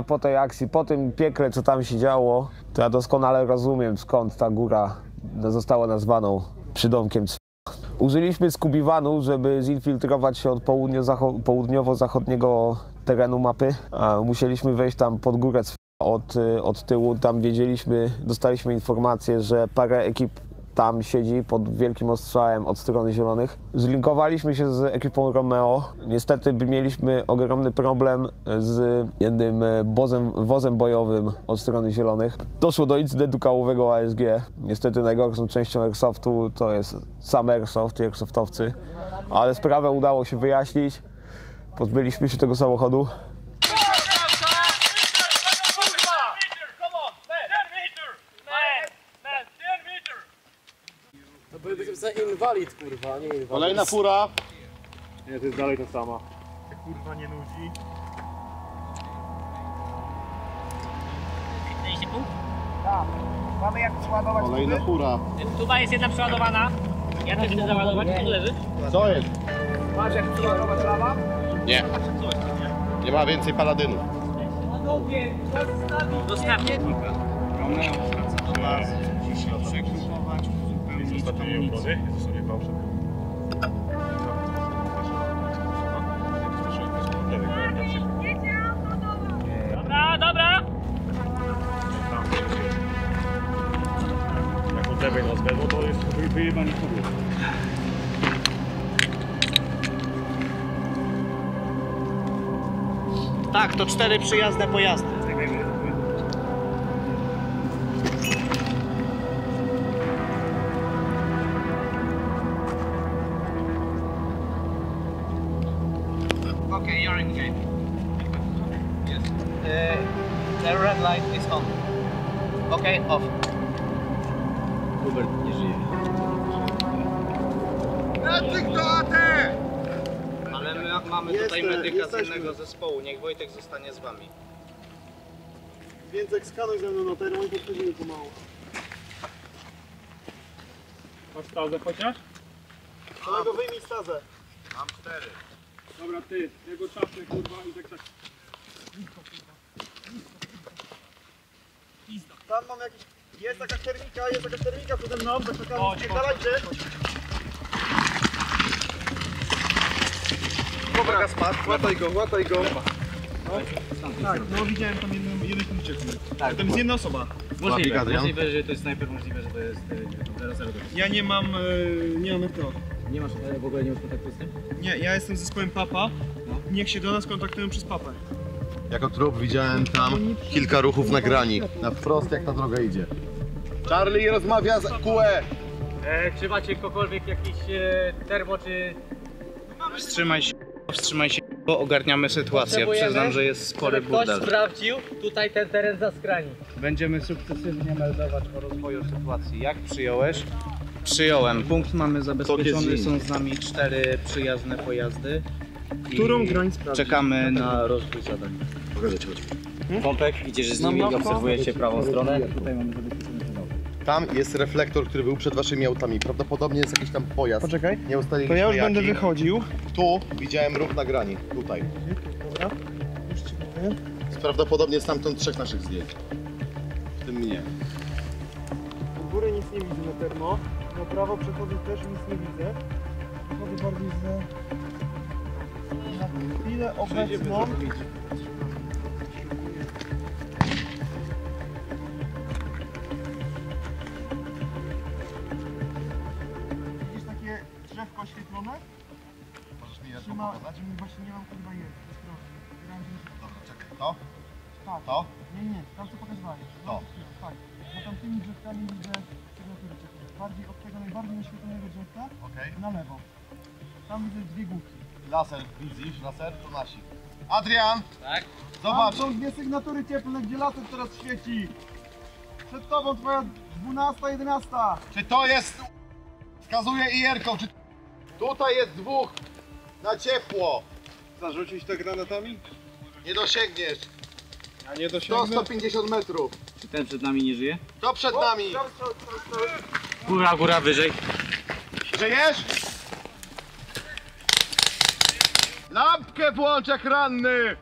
po tej akcji, po tym piekle, co tam się działo, to ja doskonale rozumiem, skąd ta góra została nazwaną przydomkiem. Użyliśmy skubiwanu, żeby zinfiltrować się od południowo-zachodniego terenu mapy. Musieliśmy wejść tam pod górę od tyłu. Tam dostaliśmy informację, że parę ekip tam siedzi pod wielkim ostrzałem od strony zielonych. Zlinkowaliśmy się z ekipą Romeo. Niestety mieliśmy ogromny problem z jednym wozem bojowym od strony zielonych. Doszło do incydentu kałowego ASG. Niestety najgorszą częścią Airsoftu to jest sam Airsoft i Airsoftowcy. Ale sprawę udało się wyjaśnić. Pozbyliśmy się tego samochodu. To byłby inwalid, kurwa, nie inwalid. Kolejna fura. Nie, to jest dalej ta sama. Jak kurwa nie nudzi. Mieliście punkt? Tak. Mamy jak przeładować Kolejna tuby? fura. Tuba jest jedna przeładowana. Ja też chcę załadować, tu leży. Co jest? Masz jak przeładować lawa? Nie. Nie ma więcej paladynów. Zostawcie. Romeo wraca do nas. Musi się przegrupować, uzupełnić amunicję. Jest sobie fałszywy. Dobra, dobra. Jak od lewej nas wezmą, to jest wyjebanie kurwa. Tak, to 4 przyjazne pojazdy. Okay, you're in game. Yes. The red light is on. Okay, off. Hubert nie żyje. Na tych do AT! Ale my mamy tutaj medyka z innego zespołu. Niech Wojtek zostanie z wami. Więc skanuj ze mną na termo i podchodzimy pomału. Masz stazę chociaż? Kolego, wyjmij stazę. Mam 4. Dobra, ty, jego czapnę kurwa i tak. Tam mam jakiś... jest jakaś termika przede mną, tak spierdalajcie. Dobra, spadł, łataj go. Tak, no widziałem tam jeden punkcie. Tak, tam jest jedna osoba. Możliwe, że to jest snajper, możliwe, że to jest 0-0. Ja nie mam RTO. Nie masz, w ogóle nie masz kontaktu z tym? Nie, ja jestem zespołem Papa. Niech się do nas kontaktują przez Papę. Jako trup widziałem tam kilka ruchów na grani. Na wprost jak ta droga idzie. Charlie rozmawia z QE. Czy macie kogokolwiek jakiś termo, czy... Wstrzymaj się, bo ogarniamy sytuację. Przyznam, że jest spory burdel. Ktoś sprawdził tutaj ten teren za skrani. Będziemy sukcesywnie meldować o rozwoju sytuacji. Jak przyjąłeś? Przyjąłem. Punkt mamy zabezpieczony, są z nami 4 przyjazne pojazdy. Którą grań sprawdzić? Czekamy na rozwój zadań. Pompek, idziesz z nimi i obserwujecie prawą stronę. Tutaj mamy zabezpieczony teren. Tam jest reflektor, który był przed waszymi autami. Prawdopodobnie jest jakiś tam pojazd. Poczekaj, nie ustaliliśmy to ja już jaki. będę wychodził. Tu widziałem ruch na grani. Tutaj. Dobra, już ci mówię. Prawdopodobnie stamtąd 3 naszych zdjęć. W tym mnie. U góry nic nie widzę na termo. Na prawo przechodzę też nic nie widzę. Przechodzę bardziej na chwilę obecną. Widzisz takie drzewko oświetlone? Możesz mi je pokazać? Właśnie nie mam chyba jest. Dobra, czekaj. To? Tak. To? Nie, tam co pokazywałeś. To. Tak. Za tamtymi drzewkami widzę sygnatury. Bardziej od tego najbardziej oświetlonego drzewka na lewo. Tam widzę 2 główki. Laser, widzisz? Laser to nasi. Adrian! Tak? Zobacz! Tam są 2 sygnatury cieplne, gdzie laser teraz świeci. Przed tobą twoja 12, 11. Czy to jest... Wskazuje IR-ką, czy... Tutaj jest 2 na ciepło. Zarzucić to granatami? Nie dosięgniesz. Ja nie dosięgnę. 150 metrów. Czy ten przed nami nie żyje? To przed nami. Góra, wyżej. Żyjesz? Lampkę włącz jak ranny.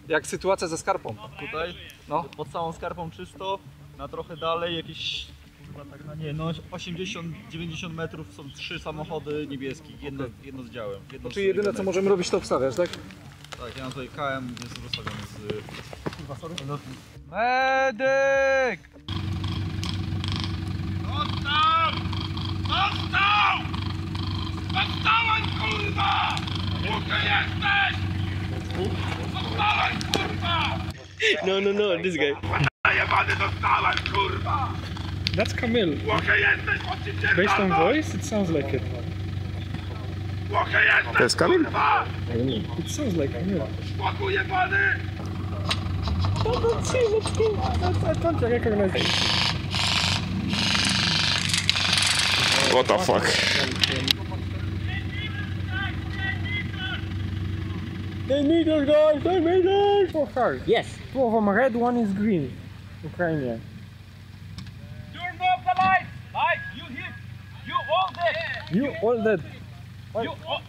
Jak sytuacja ze skarpą? Tutaj, no, pod całą skarpą czysto, na trochę dalej jakieś, kurwa, tak na nie, no 80-90 metrów są 3 samochody niebieskich, jedno z działem. Czyli jedyne co możemy robić to wstawiać, tak? Tak, ja mam tutaj KM, jest rozstawiony z... Kurwa, sorry. Medyk! Dostał! Dostał! Dostałem, kurwa! Gdzie jesteś? Dostałem, kurwa! No, this guy. Jebany dostałem, kurwa! That's Camille. Gdzie jesteś? Based on voice, it sounds like it. Gdzie jesteś? To jest Kamil? Kurwa! It sounds like Camille. Spokój jebany! Don't see, let's go. I don't recognize it. What the fuck? They need us, guys! They need us! 4 cars. Yes. 2 of them are red, 1 is green. Ukrainian. Turn off the lights! Lights, you hit! You all dead! You all dead. You all...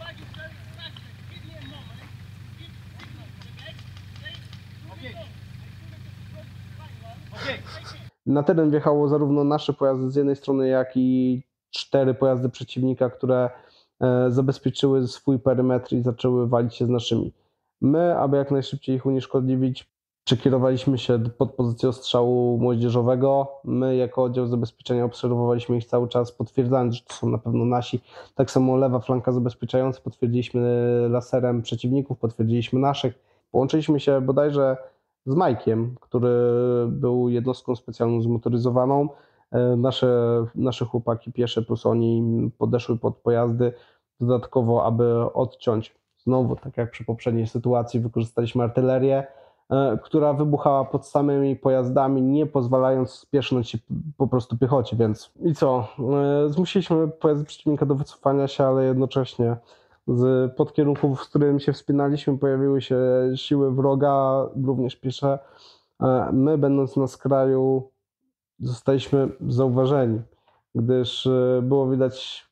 Na teren wjechało zarówno nasze pojazdy z jednej strony, jak i 4 pojazdy przeciwnika, które zabezpieczyły swój perymetr i zaczęły walić się z naszymi. My, aby jak najszybciej ich unieszkodliwić, przekierowaliśmy się pod pozycję ostrzału moździerzowego. My jako oddział zabezpieczenia obserwowaliśmy ich cały czas, potwierdzając, że to są na pewno nasi. Tak samo lewa flanka zabezpieczająca, potwierdziliśmy laserem przeciwników, potwierdziliśmy naszych. Połączyliśmy się bodajże z Majkiem, który był jednostką specjalną zmotoryzowaną. Nasze chłopaki piesze plus oni podeszły pod pojazdy. Dodatkowo, aby odciąć, znowu tak jak przy poprzedniej sytuacji, wykorzystaliśmy artylerię. która wybuchała pod samymi pojazdami, nie pozwalając spiesznąć się po prostu piechocie, więc i co? Zmusiliśmy pojazdy przeciwnika do wycofania się, ale jednocześnie z podkierunków, z którym się wspinaliśmy, pojawiły się siły wroga, również piesze. My, będąc na skraju, zostaliśmy zauważeni, gdyż było widać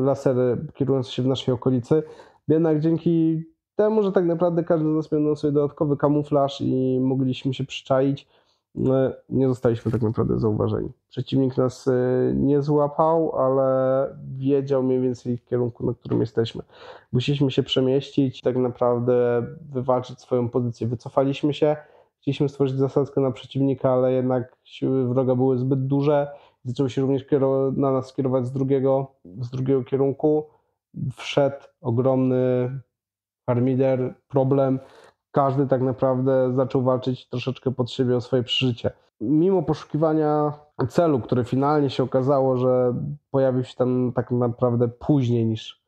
lasery kierujące się w naszej okolicy. Jednak dzięki temu, że tak naprawdę każdy z nas miał na sobie dodatkowy kamuflaż i mogliśmy się przyczaić, nie zostaliśmy tak naprawdę zauważeni. Przeciwnik nas nie złapał, ale wiedział mniej więcej w kierunku, na którym jesteśmy. Musieliśmy się przemieścić, tak naprawdę wywalczyć swoją pozycję. Wycofaliśmy się, chcieliśmy stworzyć zasadzkę na przeciwnika, ale jednak siły wroga były zbyt duże. Zaczęły się również na nas kierować z drugiego kierunku. Wszedł ogromny harmider, problem. Każdy tak naprawdę zaczął walczyć troszeczkę pod siebie o swoje przeżycie. Mimo poszukiwania celu, które finalnie się okazało, że pojawił się tam tak naprawdę później niż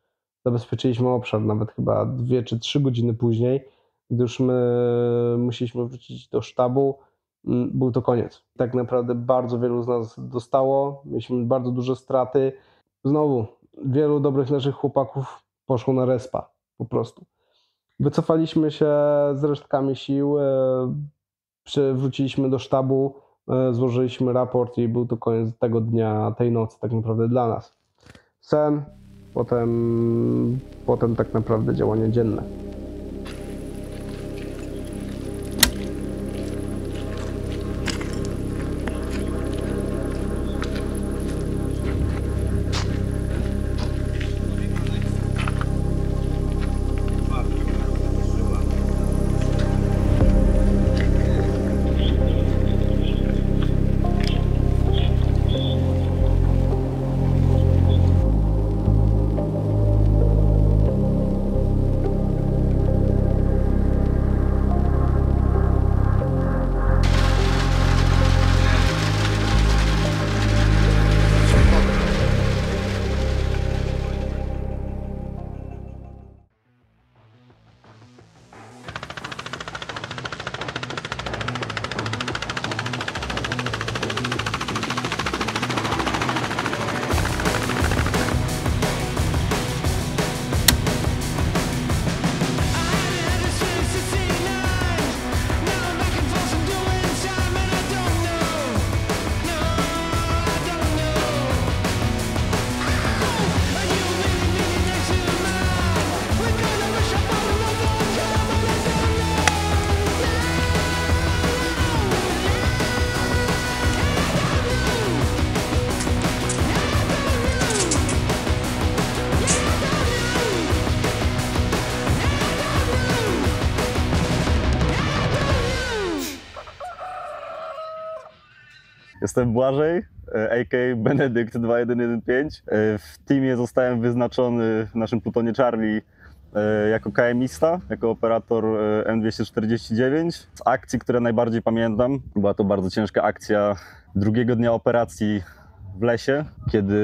zabezpieczyliśmy obszar, nawet chyba 2 czy 3 godziny później, gdy już my musieliśmy wrócić do sztabu, był to koniec. Tak naprawdę bardzo wielu z nas dostało, mieliśmy bardzo duże straty. Znowu, wielu dobrych naszych chłopaków poszło na respa, po prostu. Wycofaliśmy się z resztkami sił, wróciliśmy do sztabu, złożyliśmy raport i był to koniec tego dnia, tej nocy tak naprawdę dla nas. Sen, potem tak naprawdę działania dzienne. Jestem Błażej, a.k.a. Benedykt 2115. W teamie zostałem wyznaczony w naszym plutonie Charlie jako KM-ista, jako operator M249. Z akcji, które najbardziej pamiętam, była to bardzo ciężka akcja drugiego dnia operacji w lesie, kiedy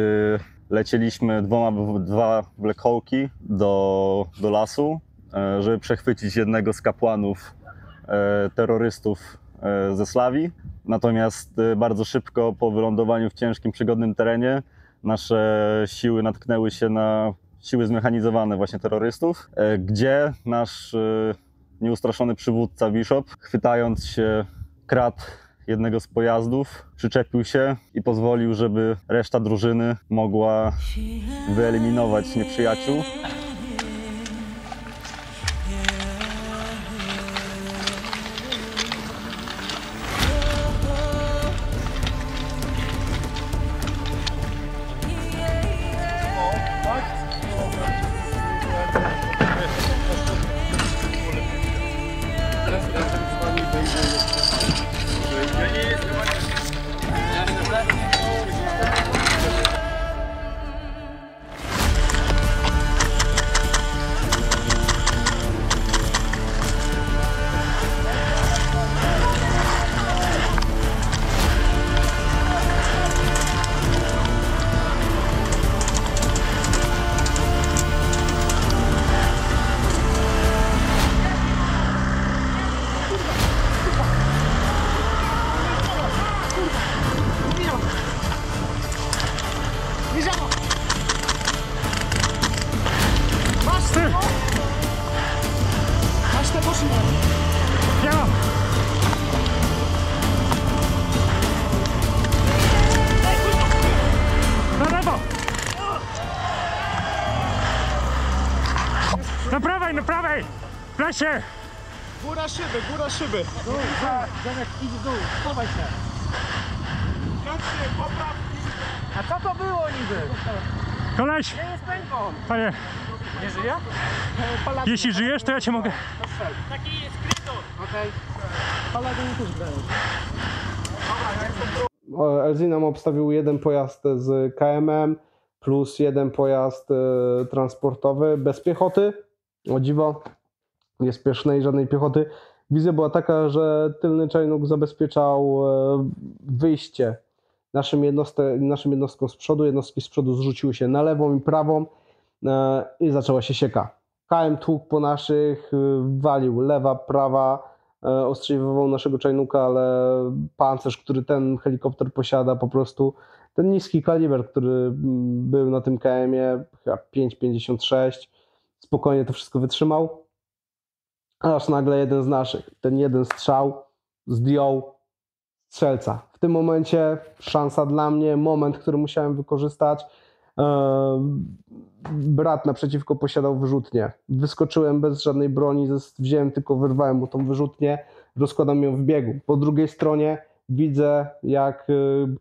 lecieliśmy dwa Black Hawki do lasu, żeby przechwycić jednego z kapłanów terrorystów ze Slawii. Natomiast bardzo szybko po wylądowaniu w ciężkim, przygodnym terenie nasze siły natknęły się na siły zmechanizowane właśnie terrorystów, gdzie nasz nieustraszony przywódca Bishop, chwytając się krat jednego z pojazdów, przyczepił się i pozwolił, żeby reszta drużyny mogła wyeliminować nieprzyjaciół. Szukaj się! Góra szyby, góra szyby! Zenek, idź w dół, chowaj się! A co to było niby? Koleś! Nie jest paintball! Panie, Nie żyje? jeśli żyjesz, to ja cię mogę... Taki jest kryzor! Okej. Paladin też grają. LZ nam obstawił jeden pojazd z KM-em plus jeden pojazd transportowy bez piechoty. O dziwo, niespiesznej, żadnej piechoty. Wizja była taka, że tylny Chinook zabezpieczał wyjście naszym jednostkom z przodu. Jednostki z przodu zrzuciły się na lewą i prawą i zaczęła się sieka. KM tłukł po naszych, walił lewa, prawa, ostrzeliwał naszego Chinooka, ale pancerz, który ten helikopter posiada, po prostu ten niski kaliber, który był na tym KM-ie, chyba 5,56, spokojnie to wszystko wytrzymał, aż nagle jeden z naszych, ten jeden strzał zdjął strzelca. W tym momencie szansa dla mnie, moment, który musiałem wykorzystać. Brat naprzeciwko posiadał wyrzutnię. Wyskoczyłem bez żadnej broni, wziąłem tylko, wyrwałem mu tą wyrzutnię, rozkładam ją w biegu. Po drugiej stronie widzę, jak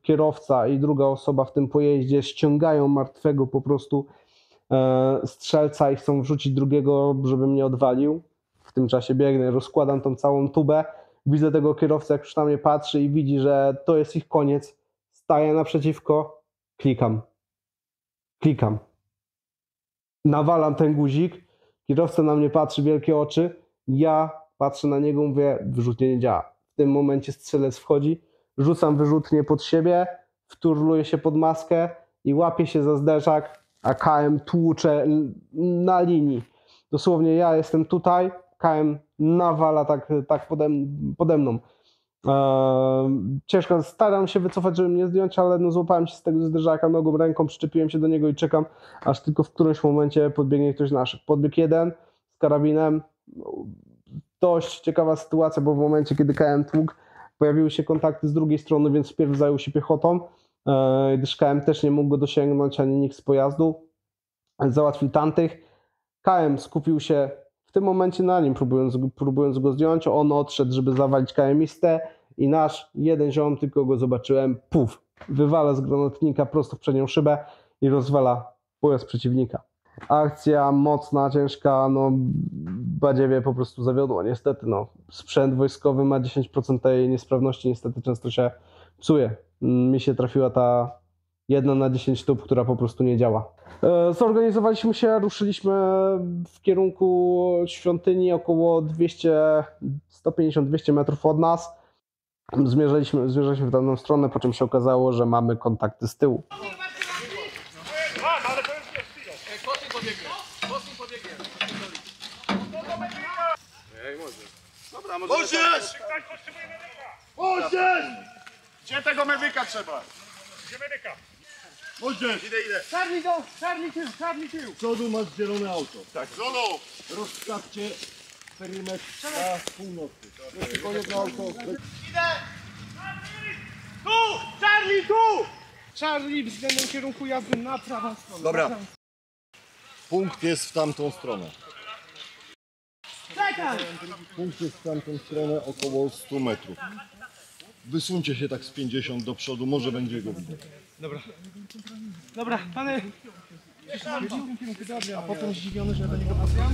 kierowca i druga osoba w tym pojeździe ściągają martwego po prostu strzelca i chcą wrzucić drugiego, żeby mnie odwalił. W tym czasie biegnę, rozkładam tą całą tubę. Widzę tego kierowcę, jak już na mnie patrzy i widzi, że to jest ich koniec. Staję naprzeciwko, klikam. Nawalam ten guzik, kierowca na mnie patrzy, wielkie oczy, ja patrzę na niego, mówię, wyrzutnie nie działa. W tym momencie strzelec wchodzi, rzucam wyrzutnię pod siebie, wturluję się pod maskę i łapię się za zderzak, a KM tłucze na linii. Dosłownie ja jestem tutaj, KM nawala tak pode mną. Ciężko, staram się wycofać, żeby mnie zdjąć, ale no, złapałem się z tego zderzaka nogą, ręką, przyczepiłem się do niego i czekam, aż tylko w którymś momencie podbiegnie ktoś z naszych. Podbiegł jeden z karabinem. Dość ciekawa sytuacja, bo w momencie, kiedy KM tłukł, pojawiły się kontakty z drugiej strony, więc wpierw zajął się piechotą, gdyż KM też nie mógł go dosięgnąć, ani nikt z pojazdu. Załatwił tamtych. KM skupił się w tym momencie na nim, próbując go zdjąć. On odszedł, żeby zawalić KM-istę i nasz jeden ziom, tylko go zobaczyłem, puf, wywala z granatnika prosto w przednią szybę i rozwala pojazd przeciwnika. Akcja mocna, ciężka, no badziewie po prostu zawiodła, niestety. No. Sprzęt wojskowy ma 10% tej niesprawności, niestety często się psuje. Mi się trafiła ta 1 na 10 tub, która po prostu nie działa. Zorganizowaliśmy się, ruszyliśmy w kierunku świątyni około 150-200 metrów od nas. Zmierzaliśmy w daną stronę, po czym się okazało, że mamy kontakty z tyłu. Dobra, Mosiesz! Mosiesz! Gdzie tego medyka trzeba? Gdzie medyka? Mosiesz! Idę. Charlie tył! Z przodu masz zielone auto. Tak. Zolo! Rozstawcie perymetr na północy. Tylko jedno auto. Idę! Tu! Charlie, tu! Charlie względem kierunku jazdy na prawą stronę. Dobra. Punkt jest w tamtą stronę. Czekaj! Punkt jest w tamtą stronę około 100 metrów. Wysuńcie się tak z 50 do przodu, może będzie go widać. Dobra. Dobra, pany. A potem zdziwiony, że ja do niego podjąłem.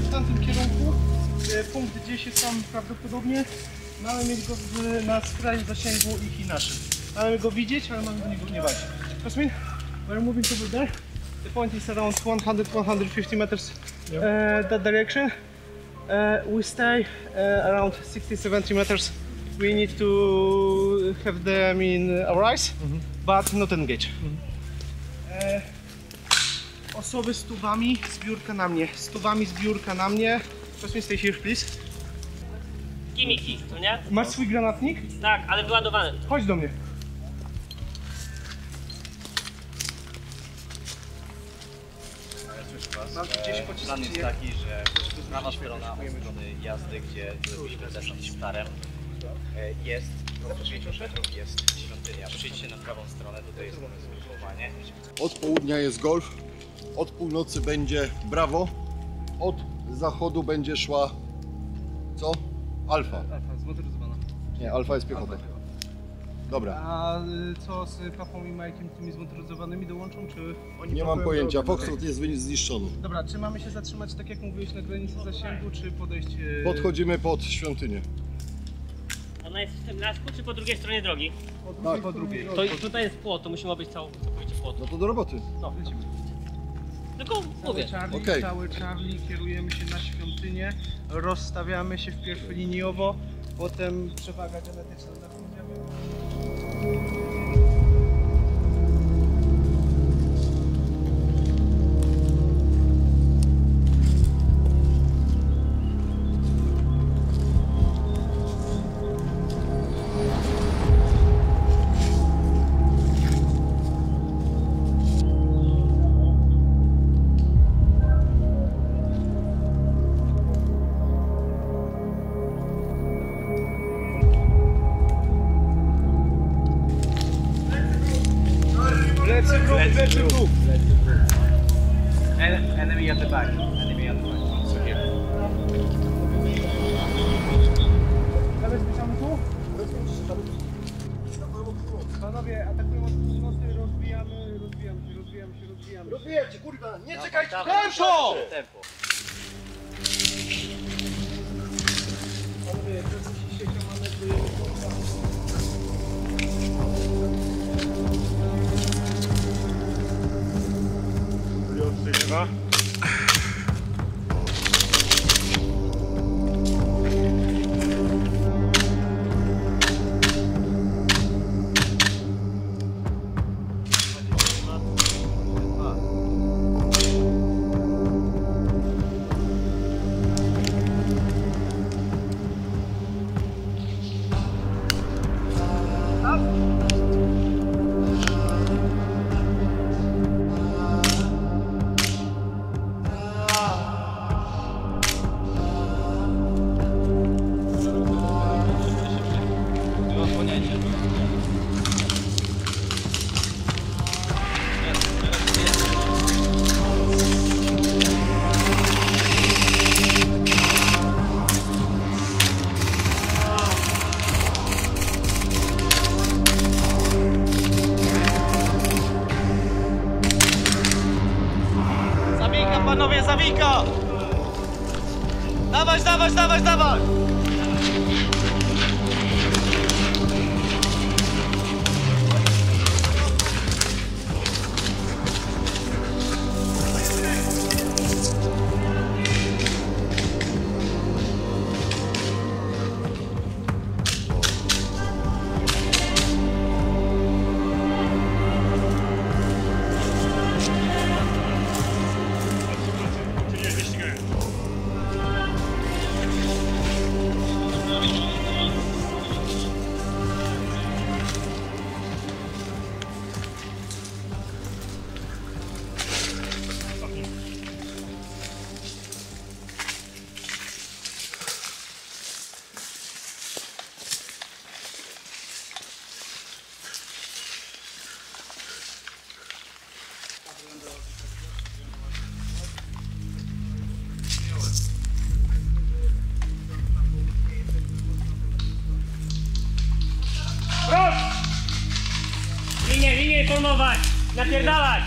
W tamtym kierunku. Punkt gdzieś jest tam prawdopodobnie. Mamy mieć go na skraju zasięgu ich i naszych. Mamy go widzieć, ale mamy do niego nie walczyć. Jasmin, we're moving over there. The point is around 100-150 meters that direction. We stay around 60-70 meters. We need to have them in our eyes, but not engage. Osoby z tubami, zbiórka na mnie. Z tubami, zbiórka na mnie. Jasmin, stay here, please. Gimiki, no nie? Masz swój granatnik? Tak, ale wyładowany. Chodź do mnie. Plan jest taki, że prawa strona od strony jazdy, gdzie zrobiliśmy zeszłym sztarem, jest 5 metrów, jest świątynia. świątynia. Przyjdźcie na prawą stronę, tutaj jest zgrupowanie. Od południa jest golf, od północy będzie brawo, od zachodu będzie szła co? Alfa. Alfa, zmotoryzowana. Nie, alfa jest piechota. Dobra. A co z Papą i Majkiem tymi zmotoryzowanymi dołączą, czy oni Nie mam pojęcia, Foxtrot jest zniszczony. Dobra, czy mamy się zatrzymać tak jak mówiłeś na granicy zasięgu, czy podejść... Podchodzimy pod świątynię. Ona jest w tym lasku, czy po drugiej stronie drogi? Po drugiej. To tutaj jest płot, to musimy być całkowicie płot. No to do roboty. No, lecimy. Tylko mówię. Cały Charlie, kierujemy się na świątynię, rozstawiamy się wpierw liniowo, potem przewaga genetyczna na Plecy w dół! Enemy at the back. Enemy at the back. So here. Zabezpieczamy tu? Panowie, atakujemy od północy, rozwijamy się. Rozwijajcie, kurwa, nie czekajcie! Tempo! Tempo. Panowie, prezes się manewrujemy. Odsyła. Panowie, zawika! Dawać, dawać, dawać, dawać! Linię formować! Napierdalać!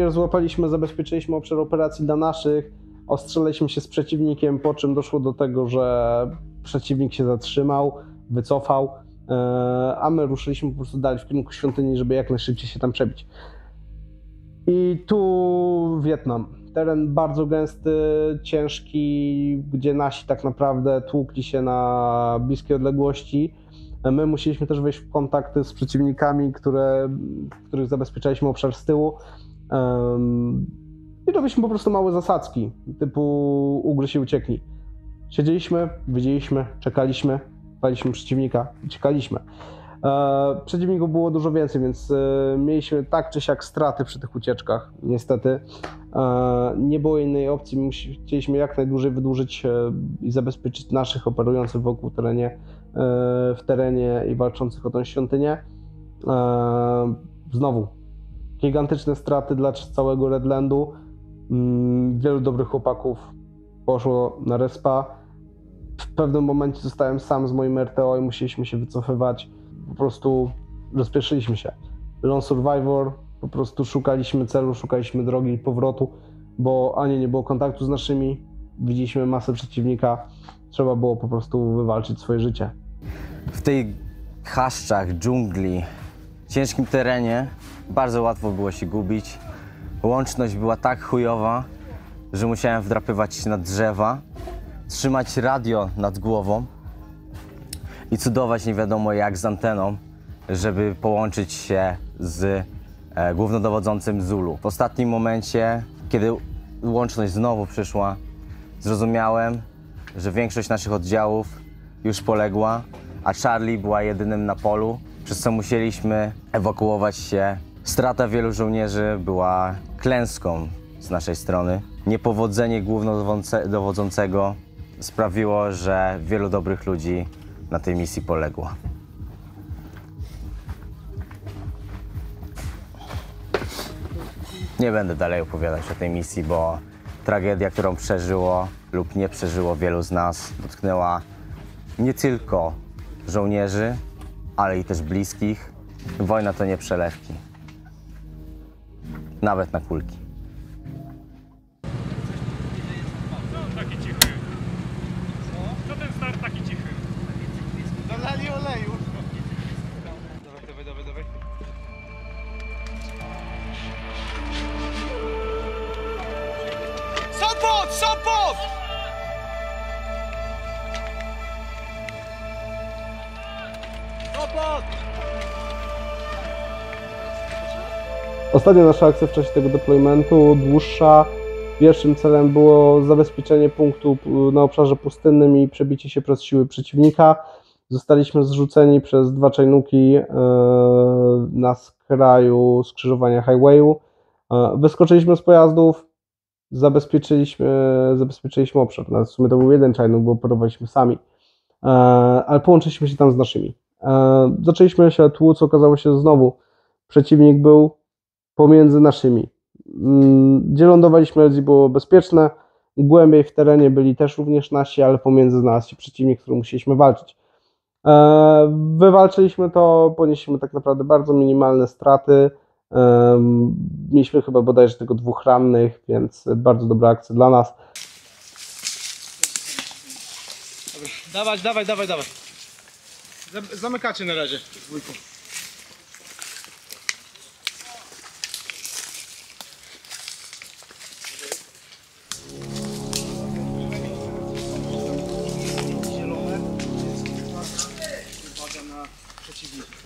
Wpierw złapaliśmy, zabezpieczyliśmy obszar operacji dla naszych, ostrzelaliśmy się z przeciwnikiem, po czym doszło do tego, że przeciwnik się zatrzymał, wycofał, a my ruszyliśmy po prostu dalej w kierunku świątyni, żeby jak najszybciej się tam przebić. I tu Wietnam. Teren bardzo gęsty, ciężki, gdzie nasi tak naprawdę tłukli się na bliskie odległości. My musieliśmy też wejść w kontakty z przeciwnikami, których zabezpieczaliśmy obszar z tyłu. I robiliśmy po prostu małe zasadzki, typu ugryź się ucieknij. Siedzieliśmy, widzieliśmy, czekaliśmy, waliliśmy przeciwnika, uciekaliśmy. Przeciwników było dużo więcej, więc mieliśmy tak czy siak straty przy tych ucieczkach, niestety. Nie było innej opcji, chcieliśmy jak najdłużej wydłużyć i zabezpieczyć naszych operujących wokół w terenie i walczących o tę świątynię. Znowu, gigantyczne straty dla całego Redlandu. Wielu dobrych chłopaków poszło na respa. W pewnym momencie zostałem sam z moim RTO i musieliśmy się wycofywać. Po prostu rozpieszyliśmy się. Lone Survivor, po prostu szukaliśmy celu, szukaliśmy drogi powrotu, bo ani nie było kontaktu z naszymi, widzieliśmy masę przeciwnika, trzeba było po prostu wywalczyć swoje życie. W tej chaszczach, dżungli, ciężkim terenie bardzo łatwo było się gubić. Łączność była tak chujowa, że musiałem wdrapywać się na drzewa, trzymać radio nad głową i cudować nie wiadomo jak z anteną, żeby połączyć się z głównodowodzącym Zulu. W ostatnim momencie, kiedy łączność znowu przyszła, zrozumiałem, że większość naszych oddziałów już poległa, a Charlie była jedynym na polu, przez co musieliśmy ewakuować się. Strata wielu żołnierzy była klęską z naszej strony. Niepowodzenie głównodowodzącego sprawiło, że wielu dobrych ludzi na tej misji poległo. Nie będę dalej opowiadać o tej misji, bo tragedia, którą przeżyło lub nie przeżyło wielu z nas, dotknęła nie tylko żołnierzy, ale i też bliskich. Wojna to nie przelewki. Nawet na kulki. Taki cichy. Co ten start taki cichy? Dolali oleju. Dawaj. Sopot! Sopot! Sopot! Ostatnia nasza akcja w czasie tego deploymentu, dłuższa. Pierwszym celem było zabezpieczenie punktu na obszarze pustynnym i przebicie się przez siły przeciwnika. Zostaliśmy zrzuceni przez 2 czajnuki na skraju skrzyżowania highwayu. Wyskoczyliśmy z pojazdów, zabezpieczyliśmy obszar. W sumie to był jeden czajnuk, bo operowaliśmy sami, ale połączyliśmy się tam z naszymi. Zaczęliśmy się tłuc, okazało się, że znowu przeciwnik był pomiędzy naszymi. Gdzie lądowaliśmy, LZ było bezpieczne, głębiej w terenie byli też również nasi, ale pomiędzy nas i przeciwnik, z którym musieliśmy walczyć. Wywalczyliśmy to, ponieśliśmy tak naprawdę bardzo minimalne straty. Mieliśmy chyba bodajże tylko 2 rannych, więc bardzo dobra akcja dla nas. Dobra, dawaj. Zamykacie na razie dwójką. Uwaga na przeciwników.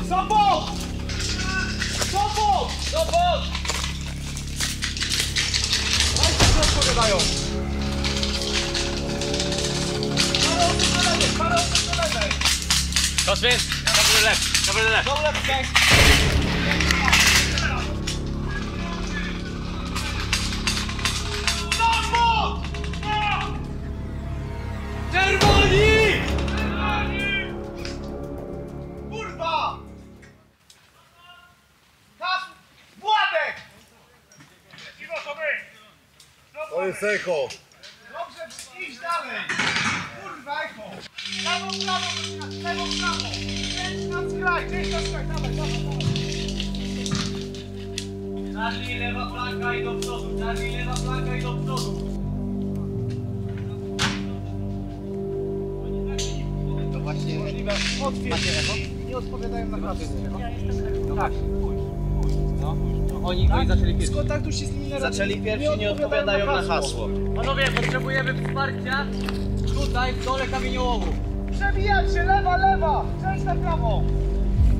Sopot! Sopot! Sopot! Co odpowiadają? Parę osób do lewej! Kosmin, cover the left, cover the left. Go left, gang! Sopot! Czerwoni! Kurwa! Kas... Władek! To jest echo. Dobrze, idź dalej! Kurwa, echo! Lewo, prawo, lewo, prawo. Cześć na skraj, dawaj, dawaj. Charlie, lewa flanka i do przodu, Charlie, lewa flanka i do przodu. To właśnie możliwe. Nie odpowiadają na hasło. Tak. No, oni zaczęli pierwsi. Skontaktuj się z nimi na Zaczęli pierwsi, nie odpowiadają na hasło. Panowie, potrzebujemy wsparcia tutaj w dole kamieniołomu. Przebijać się, lewa! Cześć na prawo!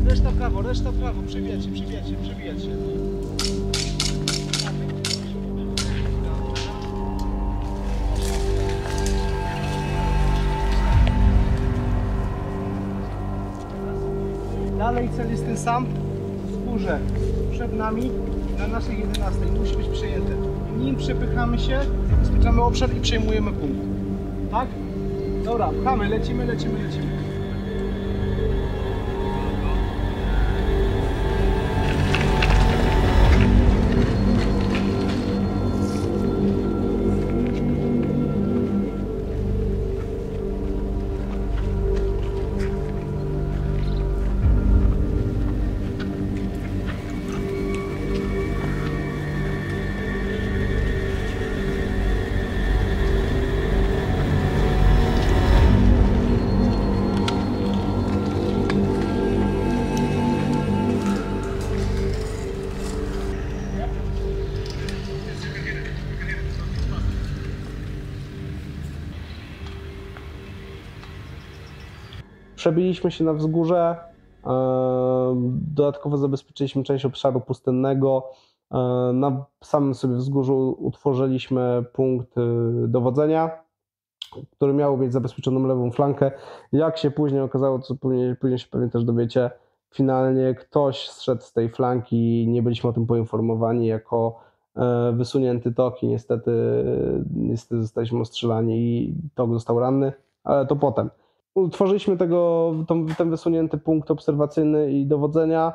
Reszta prawo, przebijać się. Dalej cel jest ten sam, wzgórze przed nami, na naszej 11. Musi być przejęte. Nim przepychamy się, zabezpieczamy obszar i przejmujemy punkt. Tak? Dobra, pchamy, lecimy. Przebiliśmy się na wzgórze, dodatkowo zabezpieczyliśmy część obszaru pustynnego. Na samym sobie wzgórzu utworzyliśmy punkt dowodzenia, który miał mieć zabezpieczoną lewą flankę. Jak się później okazało, co później się pewnie też dowiecie, finalnie ktoś zszedł z tej flanki, nie byliśmy o tym poinformowani, jako wysunięty tok i niestety zostaliśmy ostrzelani i tok został ranny, ale to potem. Utworzyliśmy ten wysunięty punkt obserwacyjny i dowodzenia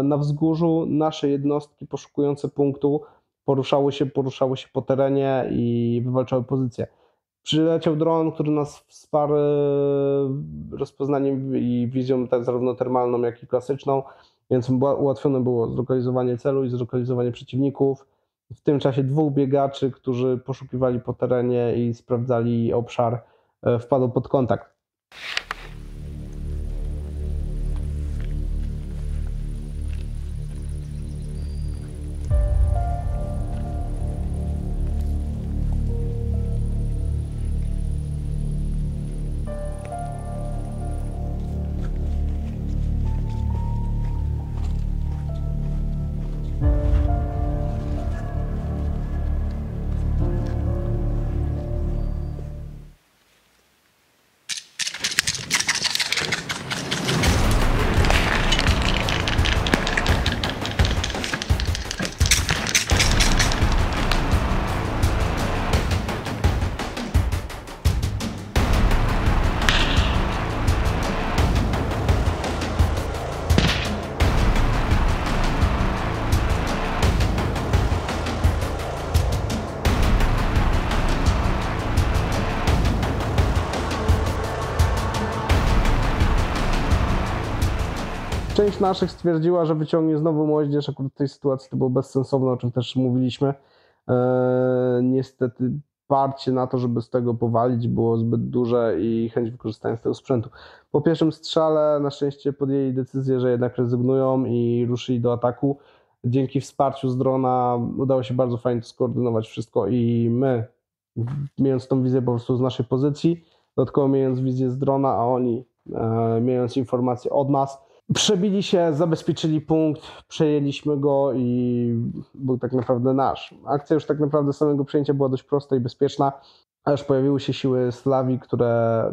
na wzgórzu. Nasze jednostki poszukujące punktu poruszały się po terenie i wywalczały pozycję. Przyleciał dron, który nas wsparł rozpoznaniem i wizją zarówno termalną, jak i klasyczną, więc ułatwione było zlokalizowanie celu i zlokalizowanie przeciwników. W tym czasie 2 biegaczy, którzy poszukiwali po terenie i sprawdzali obszar, wpadło pod kontakt. Część naszych stwierdziła, że wyciągnie znowu moździerz, akurat w tej sytuacji to było bezsensowne, o czym też mówiliśmy. Niestety parcie na to, żeby z tego powalić, było zbyt duże i chęć wykorzystania tego sprzętu. Po pierwszym strzale na szczęście podjęli decyzję, że jednak rezygnują i ruszyli do ataku. Dzięki wsparciu z drona udało się bardzo fajnie to skoordynować wszystko i my, mając tą wizję po prostu z naszej pozycji, dodatkowo mając wizję z drona, a oni mając informacje od nas, przebili się, zabezpieczyli punkt, przejęliśmy go i był tak naprawdę nasz. Akcja już tak naprawdę samego przejęcia była dość prosta i bezpieczna, aż pojawiły się siły Slawii, które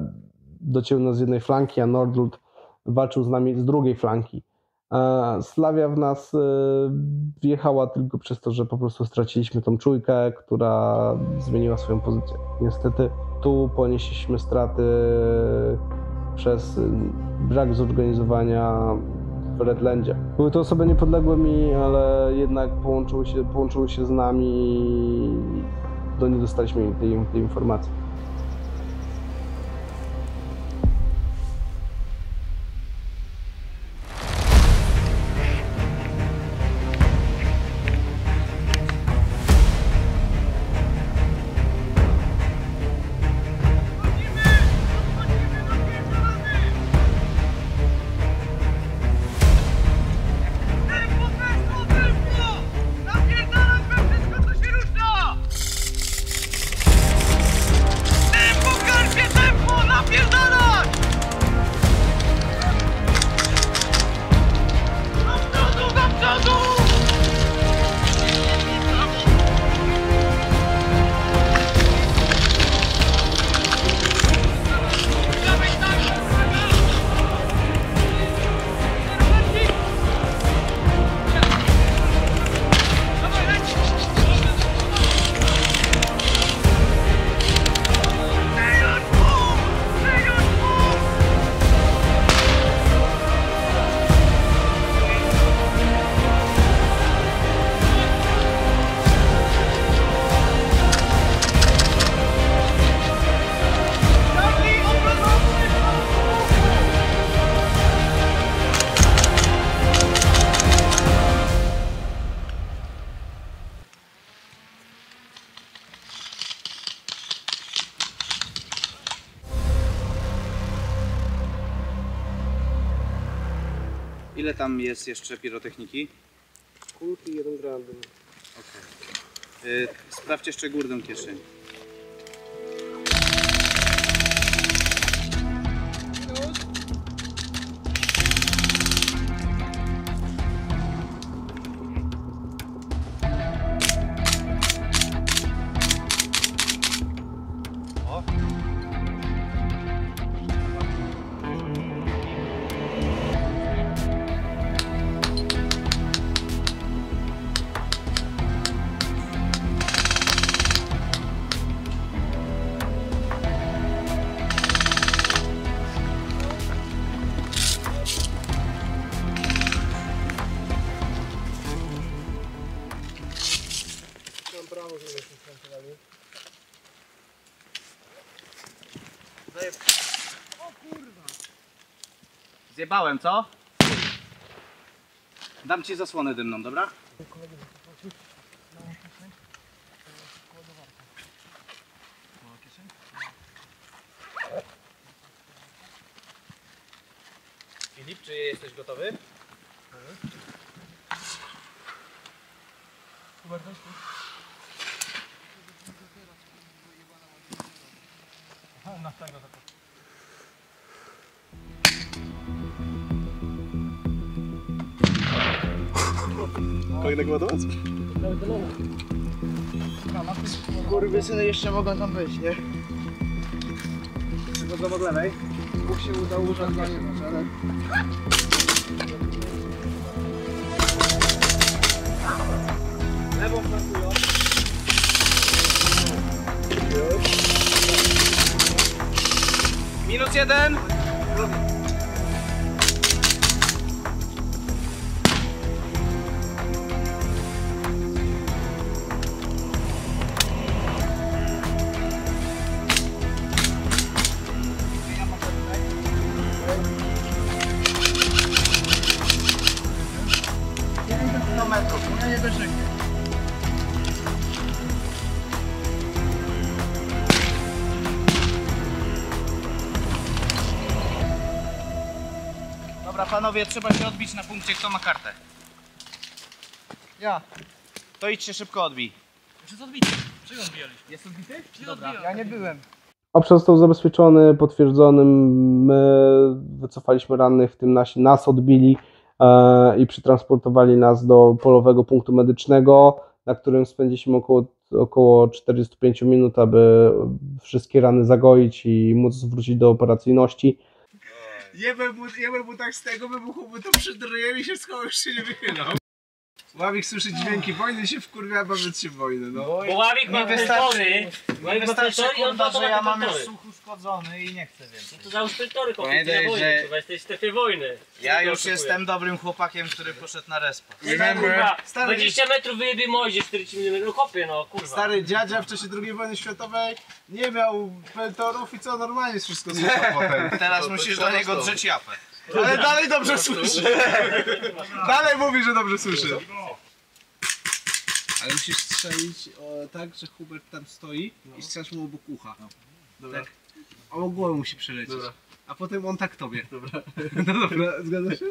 docięły nas z jednej flanki, a Nordlund walczył z nami z drugiej flanki. Slawia w nas wjechała tylko przez to, że po prostu straciliśmy tą czujkę, która zmieniła swoją pozycję. Niestety tu ponieśliśmy straty przez brak zorganizowania w Redlandzie. Były to osoby niepodległe mi, ale jednak połączyły się z nami i nie dostaliśmy tej informacji. Ile tam jest jeszcze pirotechniki? Kulki, 1 gram. Okay. Sprawdź jeszcze górną kieszeń. Zjebałem, co? Dam ci zasłonę dymną, dobra? Filip, czy jesteś gotowy? Na tego zakładam. Kolejnego ładować? Kurwysyny jeszcze mogą tam być, nie? Wychodzą od lewej. Bóg się udało urządzać, ale... Lewą pracują. -1. Dobra, panowie, trzeba się odbić na punkcie, kto ma kartę. Ja. To idź się szybko odbij. Już jest odbity. Czego odbijaliśmy? Jest odbity? Dobra, ja nie byłem. Obszar został zabezpieczony, potwierdzonym. My wycofaliśmy rannych, w tym nas odbili i przetransportowali nas do polowego punktu medycznego, na którym spędziliśmy około 45 minut, aby wszystkie rany zagoić i móc wrócić do operacyjności. Jebem mu tak z tego wybuchu, bo to przed ryjem i się schował, już się nie wychylał. Ławik słyszy dźwięki wojny i się wkurwia, bawić się wojny, no. Bo Ławik ma filtory. Nie wystarczy, kurwa, że ja mam już filtory. słuch uszkodzony i nie chcę więcej. No to załóż filtory, Pamiętaj, na wojny, że- chyba jesteś w strefie wojny. Ja już Oczekuję. jestem dobrym chłopakiem, który poszedł na respa. Kurwa, Stary- 20 metrów wyjebie moździe, 40 mm, no kopie, no kurwa. Stary dziadzia w czasie II wojny światowej nie miał peltorów i co, normalnie jest wszystko słyszał potem. Teraz musisz do niego drzeć japę. Ale dalej dobrze słyszy. Dalej mówi, że dobrze słyszy. Ale musisz strzelić tak, że Hubert tam stoi i strzelasz mu obok ucha. Tak. Obok głowy musi przylecieć. Dobra. A potem on tak tobie. Dobra. No dobra, zgadza się?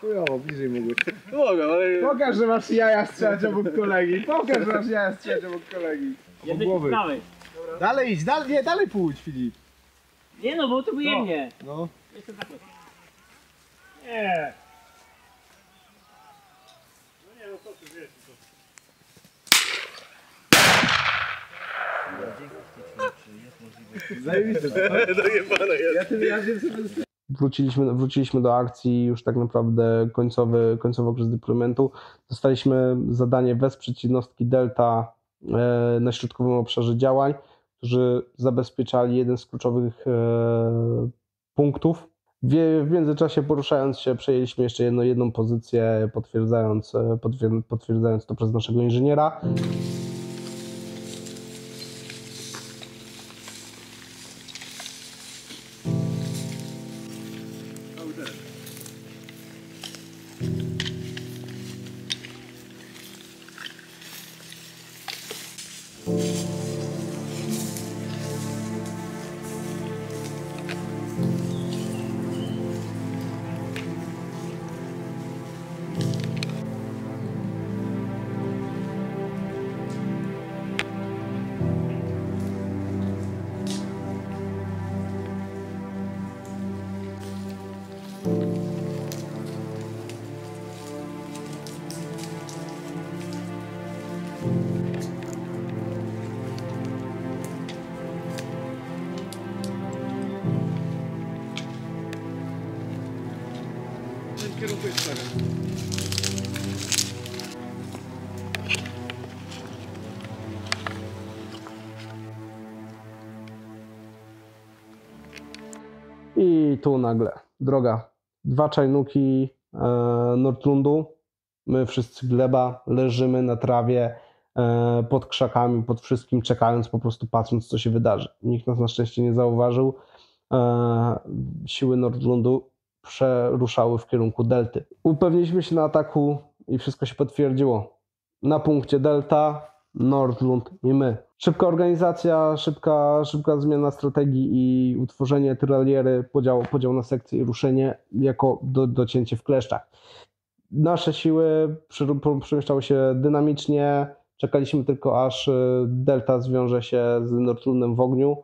Chujowo, bliżej mógł. Mogę, ale... Pokaż, że masz jaja strzelać obok kolegi. Pokaż, że masz jaja strzelać obok kolegi. Obok głowy. Dalej idź, dalej pójdź, Filip. Nie no, bo to ujemnie. No. Nie. No nie, no co ty wiesz, to... Zajebiste to. Wróciliśmy do akcji, już tak naprawdę końcowy okres deploymentu. Dostaliśmy zadanie wesprzeć jednostki Delta na środkowym obszarze działań, którzy zabezpieczali jeden z kluczowych punktów. W międzyczasie, poruszając się, przejęliśmy jeszcze jedną pozycję, potwierdzając to przez naszego inżyniera. w kierunku jest cztery. I tu nagle droga. 2 czajnuki Nordlundu. My wszyscy gleba, leżymy na trawie, pod krzakami, pod wszystkim, czekając, po prostu patrząc, co się wydarzy. Nikt nas na szczęście nie zauważył. Siły Nordlundu przeruszały w kierunku delty. Upewniliśmy się na ataku i wszystko się potwierdziło. Na punkcie delta, Nordlund i my. Szybka organizacja, szybka zmiana strategii i utworzenie tyraliery, podział na sekcje i ruszenie jako docięcie w kleszczach. Nasze siły przemieszczały się dynamicznie, czekaliśmy tylko aż delta zwiąże się z Nordlundem w ogniu.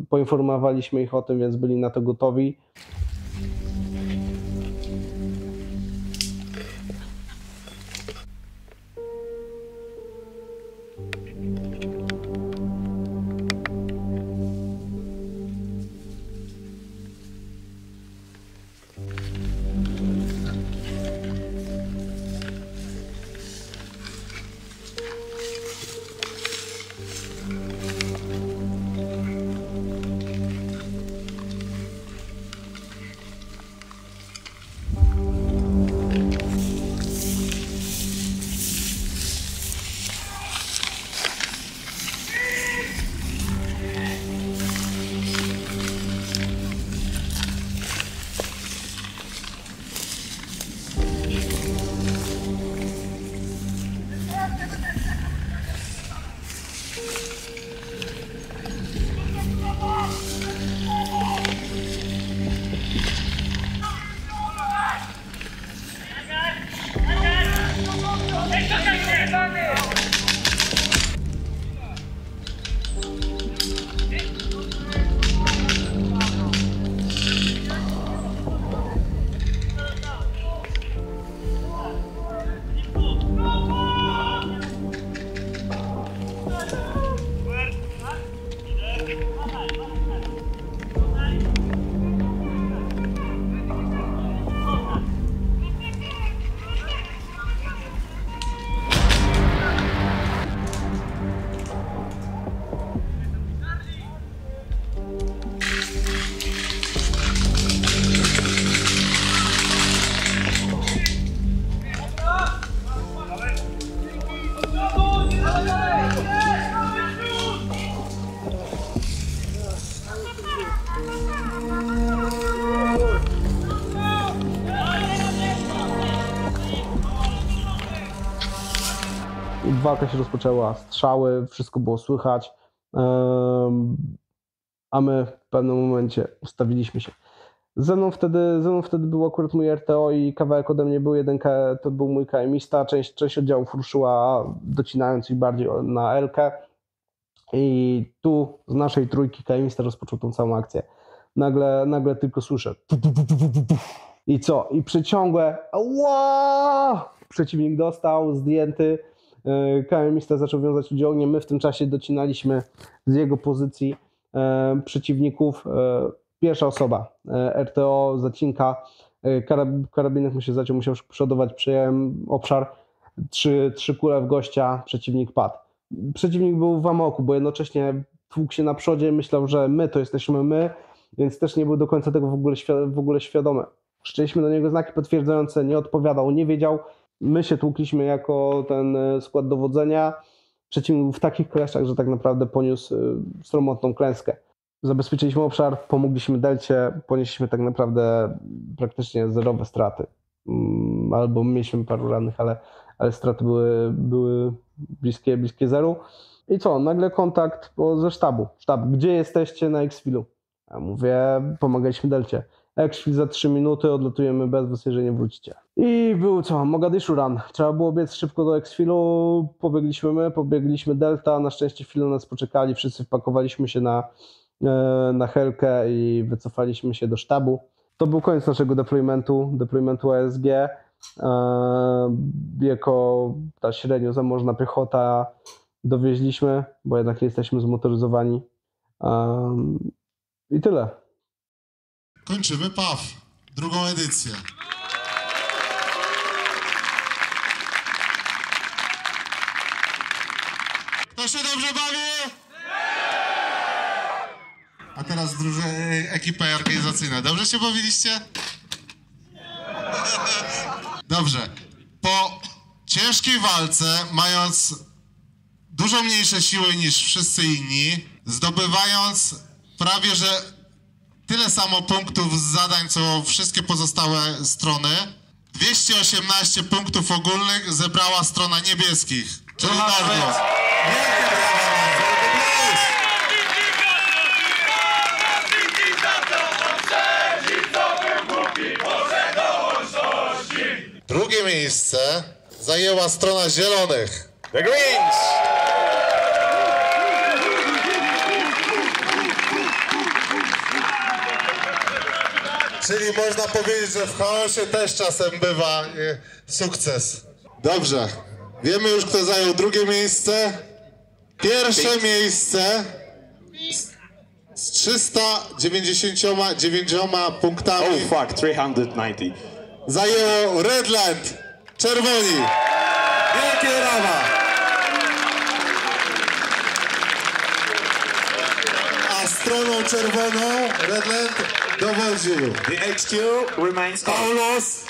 Poinformowaliśmy ich o tym, więc byli na to gotowi. Walka się rozpoczęła, strzały, wszystko było słychać, a my w pewnym momencie ustawiliśmy się. Ze mną wtedy był akurat mój RTO i kawałek ode mnie był to był mój KM-ista, część oddziałów ruszyła docinając ich bardziej na L-kę i tu z naszej trójki KM-ista rozpoczął tą całą akcję. Nagle tylko słyszę i co? I przeciągłe ała! Przeciwnik dostał, zdjęty. KM-ista zaczął wiązać ludzi ogniem. My w tym czasie docinaliśmy z jego pozycji przeciwników. Pierwsza osoba, RTO, zacinka, karabinek mu się zaciął, musiał przodować, przejąłem obszar, 3 kule w gościa, przeciwnik padł. Przeciwnik był w amoku, bo jednocześnie tłukł się na przodzie, myślał, że my to jesteśmy my, więc też nie był do końca tego w ogóle świadomy. Wszczęliśmy do niego znaki potwierdzające, nie odpowiadał, nie wiedział. My się tłukliśmy jako ten skład dowodzenia. Przeciwnik był w takich kleszczach, że tak naprawdę poniósł sromotną klęskę. Zabezpieczyliśmy obszar, pomogliśmy delcie, ponieśliśmy tak naprawdę praktycznie zerowe straty. Albo mieliśmy paru rannych, ale straty były bliskie zeru. I co? Nagle kontakt ze sztabu. Sztab, gdzie jesteście na Exfilu? Ja mówię, pomagaliśmy delcie. Exfil za 3 minuty, odlatujemy bez was, jeżeli nie wrócicie. I był co? Mogadiszu run. Trzeba było biec szybko do Exfilu, pobiegliśmy delta, na szczęście chwilę nas poczekali, wszyscy wpakowaliśmy się na helkę i wycofaliśmy się do sztabu. To był koniec naszego deploymentu ASG. Jako ta średnio zamożna piechota dowieźliśmy, bo jednak nie jesteśmy zmotoryzowani. I tyle. Kończymy PAF, drugą edycję. Kto się dobrze bawi? A teraz ekipa organizacyjna. Dobrze się bawiliście? Dobrze. Po ciężkiej walce, mając dużo mniejsze siły niż wszyscy inni, zdobywając prawie że tyle samo punktów z zadań, co wszystkie pozostałe strony, 218 punktów ogólnych zebrała strona niebieskich, czyli Nargos. Drugie miejsce zajęła strona zielonych. The Greens! Czyli można powiedzieć, że w chaosie też czasem bywa sukces. Dobrze. Wiemy już, kto zajął drugie miejsce. Pierwsze miejsce z 399 punktami. Oh fuck, 390. Zajęło Redland. Czerwoni. Wielkie brawa. A stroną czerwoną Redland dowodził The HQ remains Paulos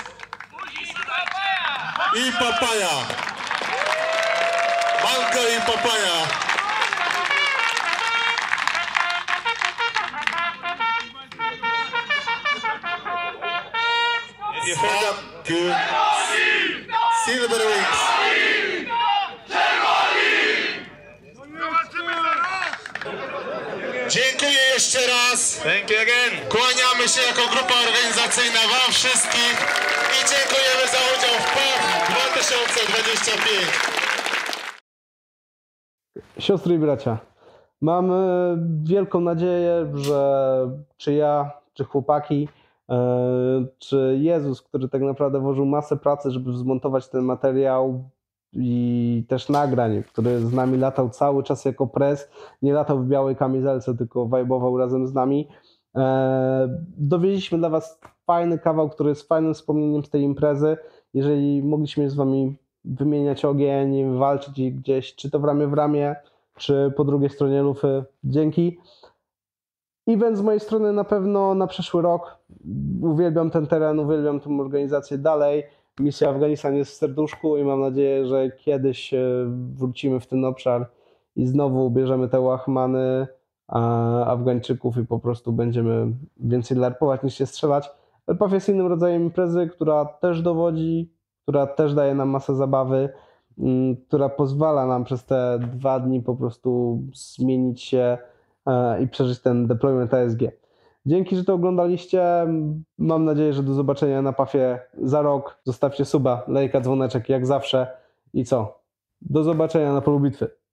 i Papaja. Manko i Papaja. Silver Wings. Dziękuję jeszcze raz. Thank you again. Kłaniamy się jako grupa organizacyjna wam wszystkich i dziękujemy za udział w PACH 2025. Siostry i bracia, mam wielką nadzieję, że czy ja, czy chłopaki, czy Jezus, który tak naprawdę włożył masę pracy, żeby zmontować ten materiał i też nagrań, który z nami latał cały czas jako press, nie latał w białej kamizelce, tylko wajbował razem z nami. Dowieźliśmy dla was fajny kawał, który jest fajnym wspomnieniem z tej imprezy. Jeżeli mogliśmy z wami wymieniać ogień, walczyć gdzieś, czy to w ramię, czy po drugiej stronie lufy, dzięki. Event z mojej strony na pewno na przyszły rok. Uwielbiam ten teren, uwielbiam tę organizację dalej. Misja Afganistan jest w serduszku i mam nadzieję, że kiedyś wrócimy w ten obszar i znowu bierzemy te łachmany Afgańczyków i po prostu będziemy więcej larpować niż się strzelać. LPAF jest innym rodzajem imprezy, która też dowodzi, która też daje nam masę zabawy, która pozwala nam przez te 2 dni po prostu zmienić się i przeżyć ten deployment ASG. Dzięki, że to oglądaliście. Mam nadzieję, że do zobaczenia na PAF-ie za rok. Zostawcie suba, lajka, dzwoneczek jak zawsze. I co? Do zobaczenia na polu bitwy.